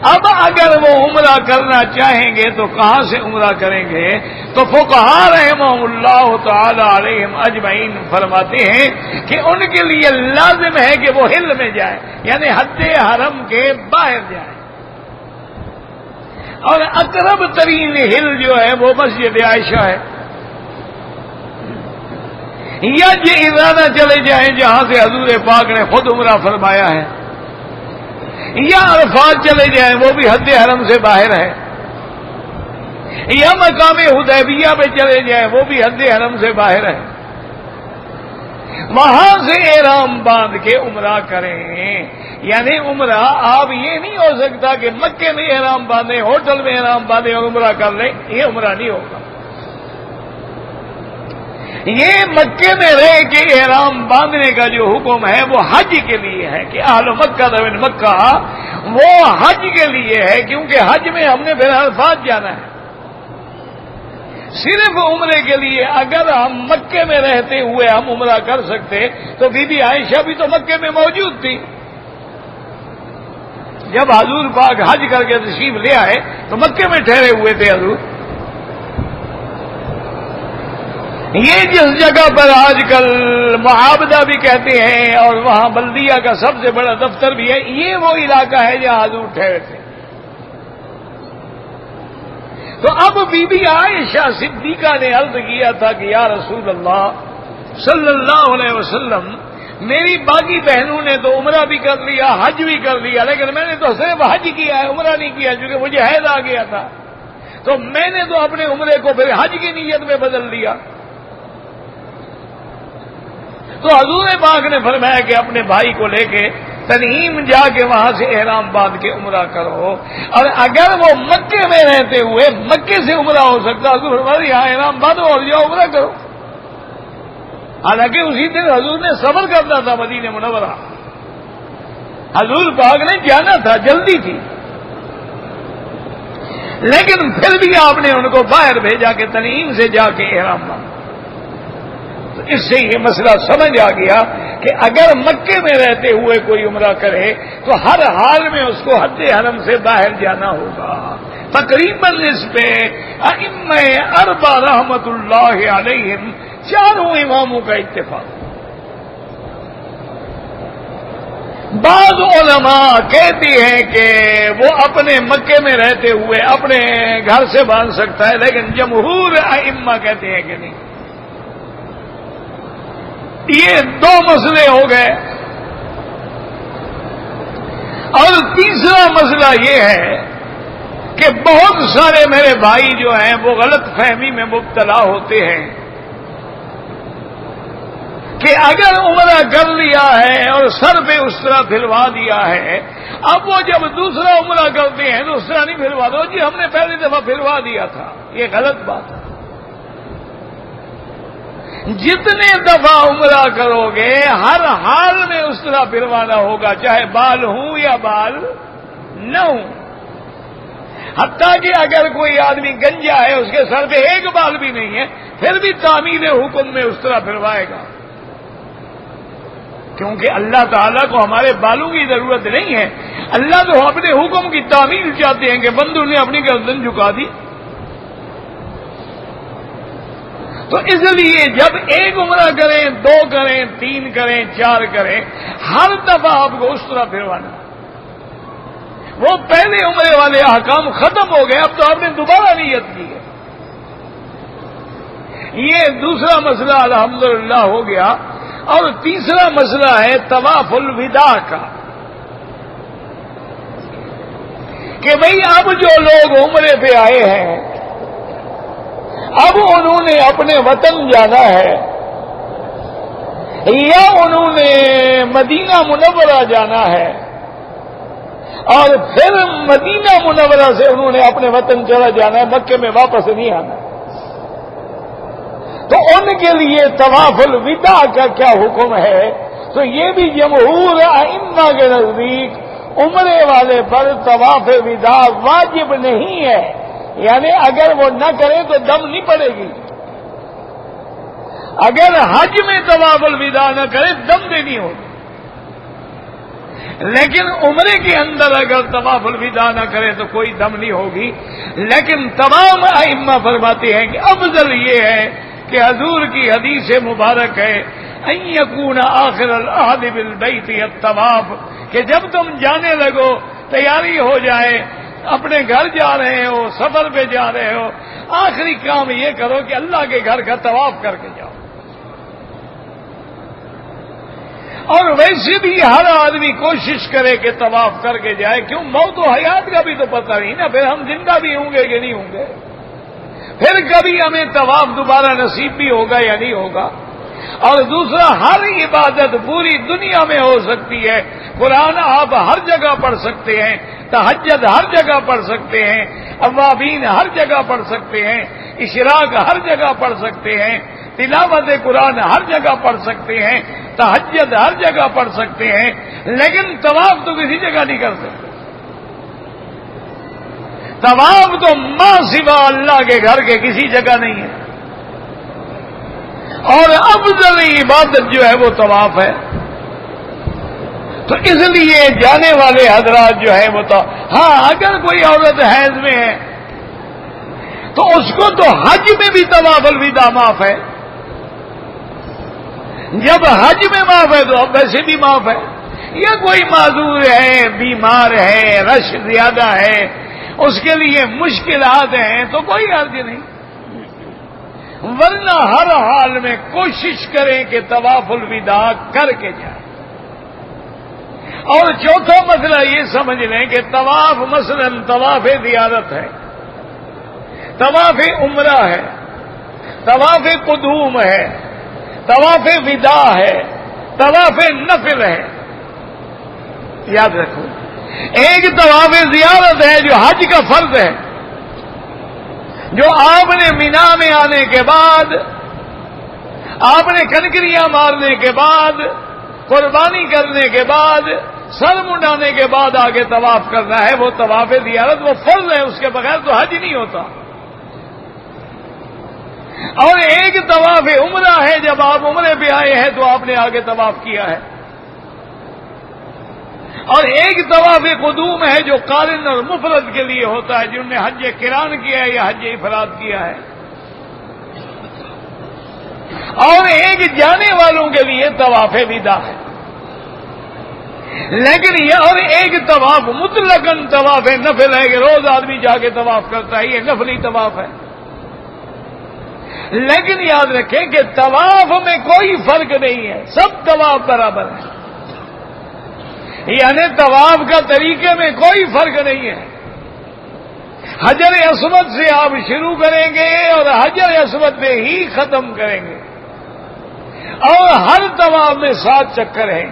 اب اگر وہ عمرہ کرنا چاہیں گے تو کہاں سے عمرہ کریں گے؟ تو فقہاء رحمہم اللہ تعالی علیہم اجمعین فرماتے ہیں کہ ان کے لیے لازم ہے کہ وہ حل میں جائیں، یعنی حد حرم کے باہر جائیں، اور اقرب ترین ہل جو ہے وہ مسجد عائشہ ہے، یا یہ ارادہ چلے جائیں جہاں سے حضور پاک نے خود عمرہ فرمایا ہے، یا عرفات چلے جائیں وہ بھی حد حرم سے باہر ہے، یا مقام حدیبیہ پہ چلے جائیں وہ بھی حد حرم سے باہر ہے، وہاں سے احرام باندھ کے عمرہ کریں۔ یعنی عمرہ آپ یہ نہیں ہو سکتا کہ مکے میں احرام باندھیں، ہوٹل میں احرام باندھیں اور عمرہ کر لیں، یہ عمرہ نہیں ہوگا۔ یہ مکے میں رہ کے احرام باندھنے کا جو حکم ہے وہ حج کے لیے ہے کہ اہل مکہ من مکہ، وہ حج کے لیے ہے، کیونکہ حج میں ہم نے پھر عرفات جانا ہے۔ صرف عمرے کے لیے اگر ہم مکے میں رہتے ہوئے ہم عمرہ کر سکتے تو بی بی عائشہ بھی تو مکے میں موجود تھی، جب حضور پاک حج کر کے تشریف لے آئے تو مکے میں ٹھہرے ہوئے تھے حضور۔ یہ جس جگہ پر آج کل معابدہ بھی کہتے ہیں اور وہاں بلدیہ کا سب سے بڑا دفتر بھی ہے، یہ وہ علاقہ ہے جہاں حضور ٹھہرے تھے۔ تو اب بی بی عائشہ صدیقہ نے عرض کیا تھا کہ یا رسول اللہ صلی اللہ علیہ وسلم، میری باقی بہنوں نے تو عمرہ بھی کر لیا، حج بھی کر لیا، لیکن میں نے تو صرف حج کیا ہے، عمرہ نہیں کیا، کیونکہ مجھے حیض آ گیا تھا، تو میں نے تو اپنے عمرے کو پھر حج کی نیت میں بدل دیا۔ تو حضور پاک نے فرمایا کہ اپنے بھائی کو لے کے تنعیم جا کے وہاں سے احرام باندھ کے عمرہ کرو، اور اگر وہ مکے میں رہتے ہوئے مکے سے عمرہ ہو سکتا حضور فرمایا یہاں احرام باندھو اور جاؤ عمرہ کرو۔ حالانکہ اسی دن حضور نے صبر کرنا تھا مدینہ منورہ، حضور پاک نے جانا تھا، جلدی تھی، لیکن پھر بھی آپ نے ان کو باہر بھیجا کہ تنعیم سے جا کے احرام باندھو۔ تو اس سے یہ مسئلہ سمجھ آ گیا کہ اگر مکے میں رہتے ہوئے کوئی عمرہ کرے تو ہر حال میں اس کو حد حرم سے باہر جانا ہوگا۔ تقریباً اس پہ ائمہ اربعہ رحمت اللہ علیہم، چاروں اماموں کا اتفاق۔ بعض علماء کہتے ہیں کہ وہ اپنے مکے میں رہتے ہوئے اپنے گھر سے باندھ سکتا ہے، لیکن جمہور ائمہ کہتے ہیں کہ نہیں۔ یہ دو مسئلے ہو گئے، اور تیسرا مسئلہ یہ ہے کہ بہت سارے میرے بھائی جو ہیں وہ غلط فہمی میں مبتلا ہوتے ہیں کہ اگر عمرہ کر لیا ہے اور سر پہ اس طرح پھروا دیا ہے، اب وہ جب دوسرا عمرہ کرتے ہیں تو اس طرح نہیں پھروا دو، جی ہم نے پہلی دفعہ پھروا دیا تھا۔ یہ غلط بات ہے۔ جتنے دفعہ عمرہ کرو گے ہر حال میں اس طرح پھروانا ہوگا، چاہے بال ہوں یا بال نہ ہوں۔ حتیٰ کہ اگر کوئی آدمی گنجا ہے، اس کے سر پہ ایک بال بھی نہیں ہے، پھر بھی تعمیل حکم میں اس طرح پھروائے گا، کیونکہ اللہ تعالیٰ کو ہمارے بالوں کی ضرورت نہیں ہے۔ اللہ تو اپنے حکم کی تعمیل چاہتے ہیں کہ بندوں نے اپنی گردن جھکا دی۔ تو اس لیے جب ایک عمرہ کریں، 2 کریں، 3 کریں، 4 کریں، ہر دفعہ آپ کو اس طرح پھروانا۔ وہ پہلے عمرے والے احکام ختم ہو گئے، اب تو آپ نے دوبارہ نیت کی ہے۔ یہ دوسرا مسئلہ الحمدللہ ہو گیا، اور تیسرا مسئلہ ہے طواف الوداع کا، کہ بھئی اب جو لوگ عمرے پہ آئے ہیں، اب انہوں نے اپنے وطن جانا ہے یا انہوں نے مدینہ منورہ جانا ہے اور پھر مدینہ منورہ سے انہوں نے اپنے وطن چلا جانا ہے، مکے میں واپس نہیں آنا. تو ان کے لیے طواف الوداع کا کیا حکم ہے؟ تو یہ بھی جمہور ائمہ کے نزدیک عمرے والے پر طواف وداع واجب نہیں ہے، یعنی اگر وہ نہ کرے تو دم نہیں پڑے گی. اگر حج میں طواف الوداع نہ کرے دم دینی ہوگی، لیکن عمرے کے اندر اگر طواف الوداع نہ کرے تو کوئی دم نہیں ہوگی. لیکن تمام ائمہ فرماتے ہیں کہ افضل یہ ہے کہ حضور کی حدیث مبارک ہے ان یکون آخر العہد بالبیت الطواف، کہ جب تم جانے لگو تیاری ہو جائے، اپنے گھر جا رہے ہو، سفر پہ جا رہے ہو، آخری کام یہ کرو کہ اللہ کے گھر کا طواف کر کے جاؤ. اور ویسے بھی ہر آدمی کوشش کرے کہ طواف کر کے جائے، کیوں موت و حیات کا بھی تو پتہ نہیں نا، پھر ہم زندہ بھی ہوں گے کہ نہیں ہوں گے، پھر کبھی ہمیں طواف دوبارہ نصیب بھی ہوگا یا نہیں ہوگا. اور دوسرا، ہر عبادت پوری دنیا میں ہو سکتی ہے. قرآن آپ ہر جگہ پڑھ سکتے ہیں، تہجد ہر جگہ پڑھ سکتے ہیں، اوابین ہر جگہ پڑھ سکتے ہیں، اشراق ہر جگہ پڑھ سکتے ہیں، تلاوت قرآن ہر جگہ پڑھ سکتے ہیں، تہجد ہر جگہ پڑھ سکتے ہیں، لیکن طواف تو کسی جگہ نہیں کر سکتے. طواف تو ماں سوا اللہ کے گھر کے کسی جگہ نہیں ہے. اور افضل عبادت جو ہے وہ طواف ہے. تو اس لیے جانے والے حضرات جو ہے وہ تو ہاں، اگر کوئی عورت حیض میں ہے تو اس کو تو حج میں بھی طواف الوداع معاف ہے. جب حج میں معاف ہے تو اب ویسے بھی معاف ہے. یا کوئی معذور ہے، بیمار ہے، رش زیادہ ہے، اس کے لیے مشکلات ہیں تو کوئی حرج نہیں، ورنہ ہر حال میں کوشش کریں کہ طواف الوداع کر کے جائیں. اور چوتھا مسئلہ یہ سمجھ لیں کہ طواف مثلا طواف زیارت ہے، طواف عمرہ ہے، طواف قدوم ہے، طواف وداع ہے، طواف نفل ہے. یاد رکھو، ایک طواف زیارت ہے جو حج کا فرض ہے، جو آپ نے مینا میں آنے کے بعد، آپ نے کنکریاں مارنے کے بعد، قربانی کرنے کے بعد، سر منڈانے کے بعد آگے طواف کرنا ہے. وہ طواف زیارت وہ فرض ہے، اس کے بغیر تو حج نہیں ہوتا. اور ایک طواف عمرہ ہے، جب آپ عمرے پہ آئے ہیں تو آپ نے آگے طواف کیا ہے. اور ایک طواف قدوم ہے جو قارن اور مفرد کے لیے ہوتا ہے، جنہوں نے حج قران کیا ہے یا حج افراد کیا ہے. اور ایک جانے والوں کے لیے طواف وداع ہے. لیکن یہ اور ایک طواف مطلقاً طواف نفل ہے کہ روز آدمی جا کے طواف کرتا ہے، یہ نفلی طواف ہے. لیکن یاد رکھیں کہ طواف میں کوئی فرق نہیں ہے، سب طواف برابر ہے. یعنی طواف کا طریقے میں کوئی فرق نہیں ہے. حجر اسود سے آپ شروع کریں گے اور حجر اسود پہ ہی ختم کریں گے. اور ہر طواف میں 7 چکر ہیں،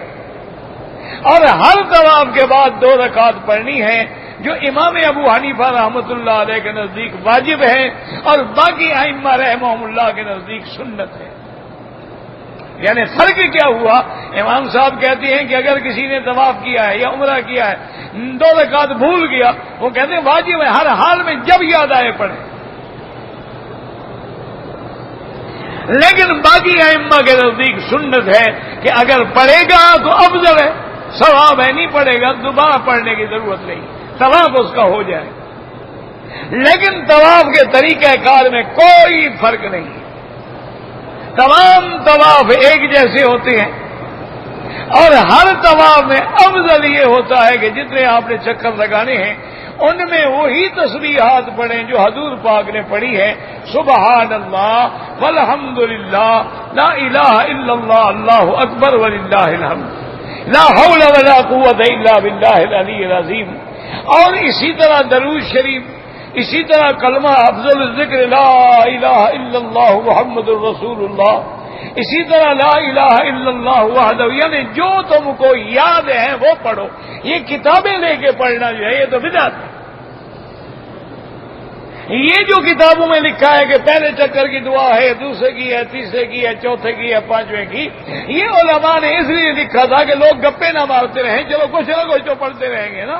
اور ہر طواف کے بعد 2 رکعت پڑھنی ہے، جو امام ابو حنیفہ رحمۃ اللہ علیہ کے نزدیک واجب ہے اور باقی ائمہ رحمہم اللہ کے نزدیک سنت ہے. یعنی فرق کیا ہوا؟ امام صاحب کہتے ہیں کہ اگر کسی نے طواف کیا ہے یا عمرہ کیا ہے، 2 رکعت بھول گیا، وہ کہتے ہیں واجب ہے، ہر حال میں جب یاد آئے پڑھے. لیکن باقی ائمہ کے نزدیک سنت ہے کہ اگر پڑھے گا تو افضل ہے، ثواب ہے. نہیں پڑھے گا دوبارہ پڑھنے کی ضرورت نہیں، طواف اس کا ہو جائے. لیکن طواف کے طریقہ کار میں کوئی فرق نہیں، تمام طواف ایک جیسے ہوتے ہیں. اور ہر طواف میں افضل یہ ہوتا ہے کہ جتنے آپ نے چکر لگانے ہیں ان میں وہی تسبیحات پڑھیں جو حضور پاک نے پڑھی ہے. سبحان اللہ والحمد للہ لا الہ الا اللہ اللہ اکبر وللہ الحمد لا حول ولا قوت الا باللہ العلی العظیم. اور اسی طرح درود شریف اسی طرح کلمہ افضل الذکر لا الہ الا اللہ محمد الرسول اللہ، اسی طرح لا الہ الا اللہ وحدہ، یعنی جو تم کو یاد ہے وہ پڑھو. یہ کتابیں لے کے پڑھنا جو ہے یہ تو بدعت ہے. یہ جو کتابوں میں لکھا ہے کہ پہلے چکر کی دعا ہے، دوسرے کی ہے، تیسرے کی ہے، چوتھے کی ہے، پانچویں کی، یہ علماء نے اس لیے لکھا تھا کہ لوگ گپے نہ مارتے رہیں، چلو کچھ نہ کچھ تو پڑھتے رہیں گے نا،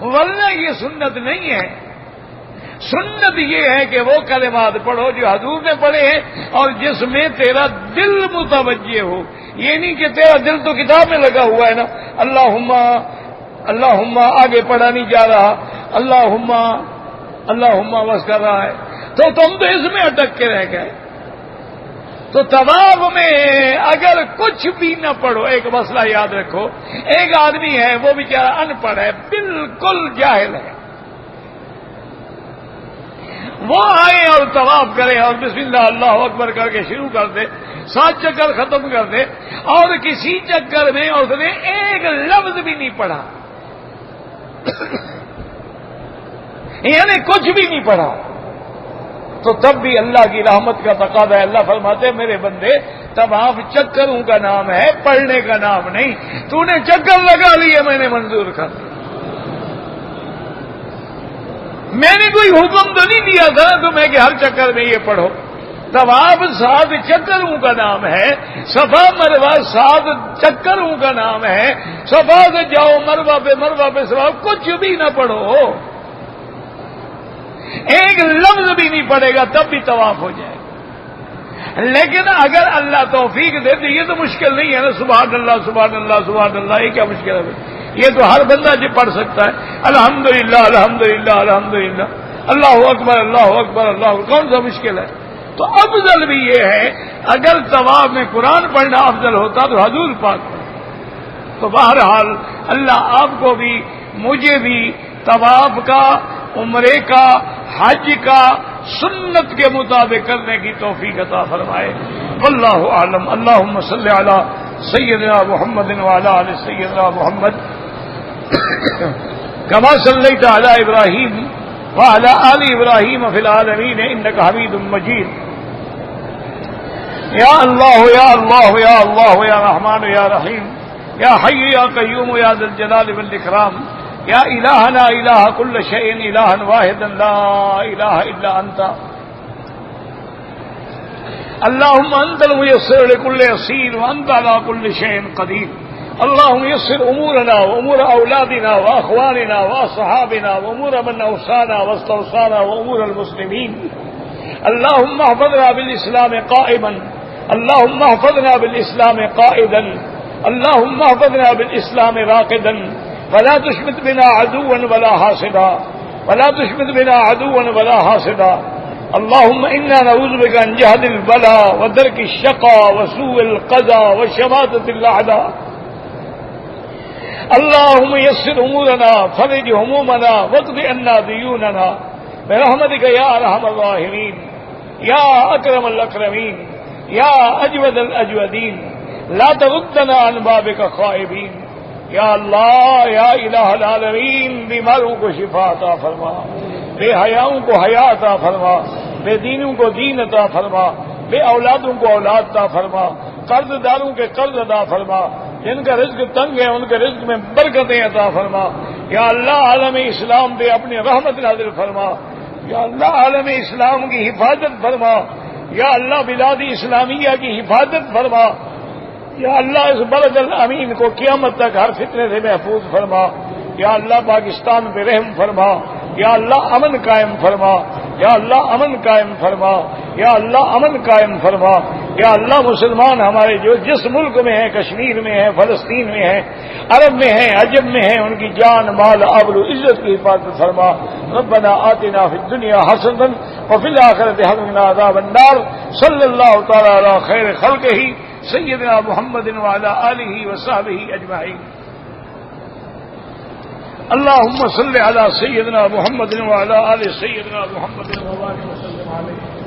ورنہ یہ سنت نہیں ہے. سنت یہ ہے کہ وہ کلمات پڑھو جو حضور نے پڑھے ہیں اور جس میں تیرا دل متوجہ ہو. یہ نہیں کہ تیرا دل تو کتاب میں لگا ہوا ہے نا، اللہم آگے پڑھا نہیں جا رہا، اللہم بس کر رہا ہے، تو تم تو اس میں اٹک کے رہ گئے. تو طواف میں اگر کچھ بھی نہ پڑھو، ایک مسئلہ یاد رکھو، ایک آدمی ہے وہ بیچارہ ان پڑھ ہے، بالکل جاہل ہے، وہ آئے اور طواف کرے اور بسم اللہ اللہ اکبر کر کے شروع کر دے، 7 چکر ختم کر دے، اور کسی چکر میں اس نے ایک لفظ بھی نہیں پڑھا، یعنی کچھ بھی نہیں پڑھا، تو تب بھی اللہ کی رحمت کا تقاضا ہے. اللہ فرماتے میرے بندے طواف چکروں کا نام ہے، پڑھنے کا نام نہیں. تو نے چکر لگا لیے، میں نے منظور کر دیا، میں نے کوئی حکم تو نہیں دیا تھا تمہیں کہ ہر چکر میں یہ پڑھو. طواف 7 چکروں کا نام ہے، صفا مروہ 7 چکروں کا نام ہے. صفا سے جاؤ مروہ پہ صفا، کچھ بھی نہ پڑھو، ایک لفظ بھی نہیں پڑے گا تب بھی طواف ہو جائے گا. لیکن اگر اللہ توفیق دے تو یہ تو مشکل نہیں ہے نا، سبحان اللہ سبحان اللہ سبحان اللہ، یہ کیا مشکل ہے؟ یہ تو ہر بندہ جی پڑھ سکتا ہے. الحمدللہ الحمدللہ الحمدللہ، اللہ اکبر اللہ اکبر اللہ اکبر، کون سا مشکل ہے؟ تو افضل بھی یہ ہے، اگر طواف میں قرآن پڑھنا افضل ہوتا تو حضور پاک پڑھتا. تو بہرحال اللہ آپ کو بھی مجھے بھی طواف کا، عمرے کا، حج کا سنت کے مطابق کرنے کی توفیق عطا فرمائے. واللہ اعلم. اللہم صلی علی سیدنا محمد وعلی آل سیدنا محمد کما صلیت علی ابراہیم وعلی آل ابراہیم فی العالمین انک حمید مجید. یا اللہ یا اللہ یا اللہ یا رحمان یا رحیم یا حی یا قیوم یا ذی الجلال والاکرام یا الہنا الہ کل شیء الہا واحدا لا الہ الا انت. اللہم انت الميسر لكل يسير وانت على كل شيء قدير. اللهم يسر امورنا وامور اولادنا واخواننا واصحابنا وامور من اوصانا واستوصانا وامور المسلمين. اللهم احفظنا بالاسلام قائما، اللهم احفظنا بالاسلام قائدا، اللهم احفظنا بالاسلام راقدا، ولا تشمت بنا عدوا ولا حاسدا، ولا تشمت بنا عدوا ولا حاسدا. اللهم انا نعوذ بك من جهد البلاء ودرك الشقاء وسوء القضاء وشماتة الاعداء. اللهم يسر امورنا، فرج همومنا، واقض عنا ديوننا برحمتك يا ارحم الراحمين يا اكرم الاكرمين يا اجود الاجودين. لا تردنا عن بابك خائبين. یا اللہ یا الہ العالمین، بیماروں کو شفا عطا فرما، بے حیاؤں کو حیا عطا فرما، بے دینوں کو دین عطا فرما، بے اولادوں کو اولاد عطا فرما، قرض داروں کے قرض عطا فرما، جن کا رزق تنگ ہے ان کے رزق میں برکتیں عطا فرما. یا اللہ عالم اسلام پہ اپنی رحمت نازل فرما. یا اللہ عالم اسلام کی حفاظت فرما. یا اللہ بلاد اسلامیہ کی حفاظت فرما. یا اللہ اس بلد الامین کو قیامت تک ہر فتنے سے محفوظ فرما. یا اللہ پاکستان پہ رحم فرما. یا اللہ امن قائم فرما. یا اللہ امن قائم فرما. یا اللہ امن قائم فرما. یا اللہ مسلمان ہمارے جو جس ملک میں ہیں، کشمیر میں ہیں، فلسطین میں ہیں، عرب میں ہیں، عجم میں ہیں، ان کی جان مال آبرو عزت کی حفاظت فرما. ربنا آتنا فی الدنیا حسنۃ وفی الآخرۃ حسنۃ وقنا عذاب النار. صلی اللہ تعالی علی خیر خلقہ سیدنا محمد وعلی آلہ وصحبہ اجمعین. اللہم صلی علی سیدنا محمد وعلی آل سیدنا محمد وبارک وسلم علیہ.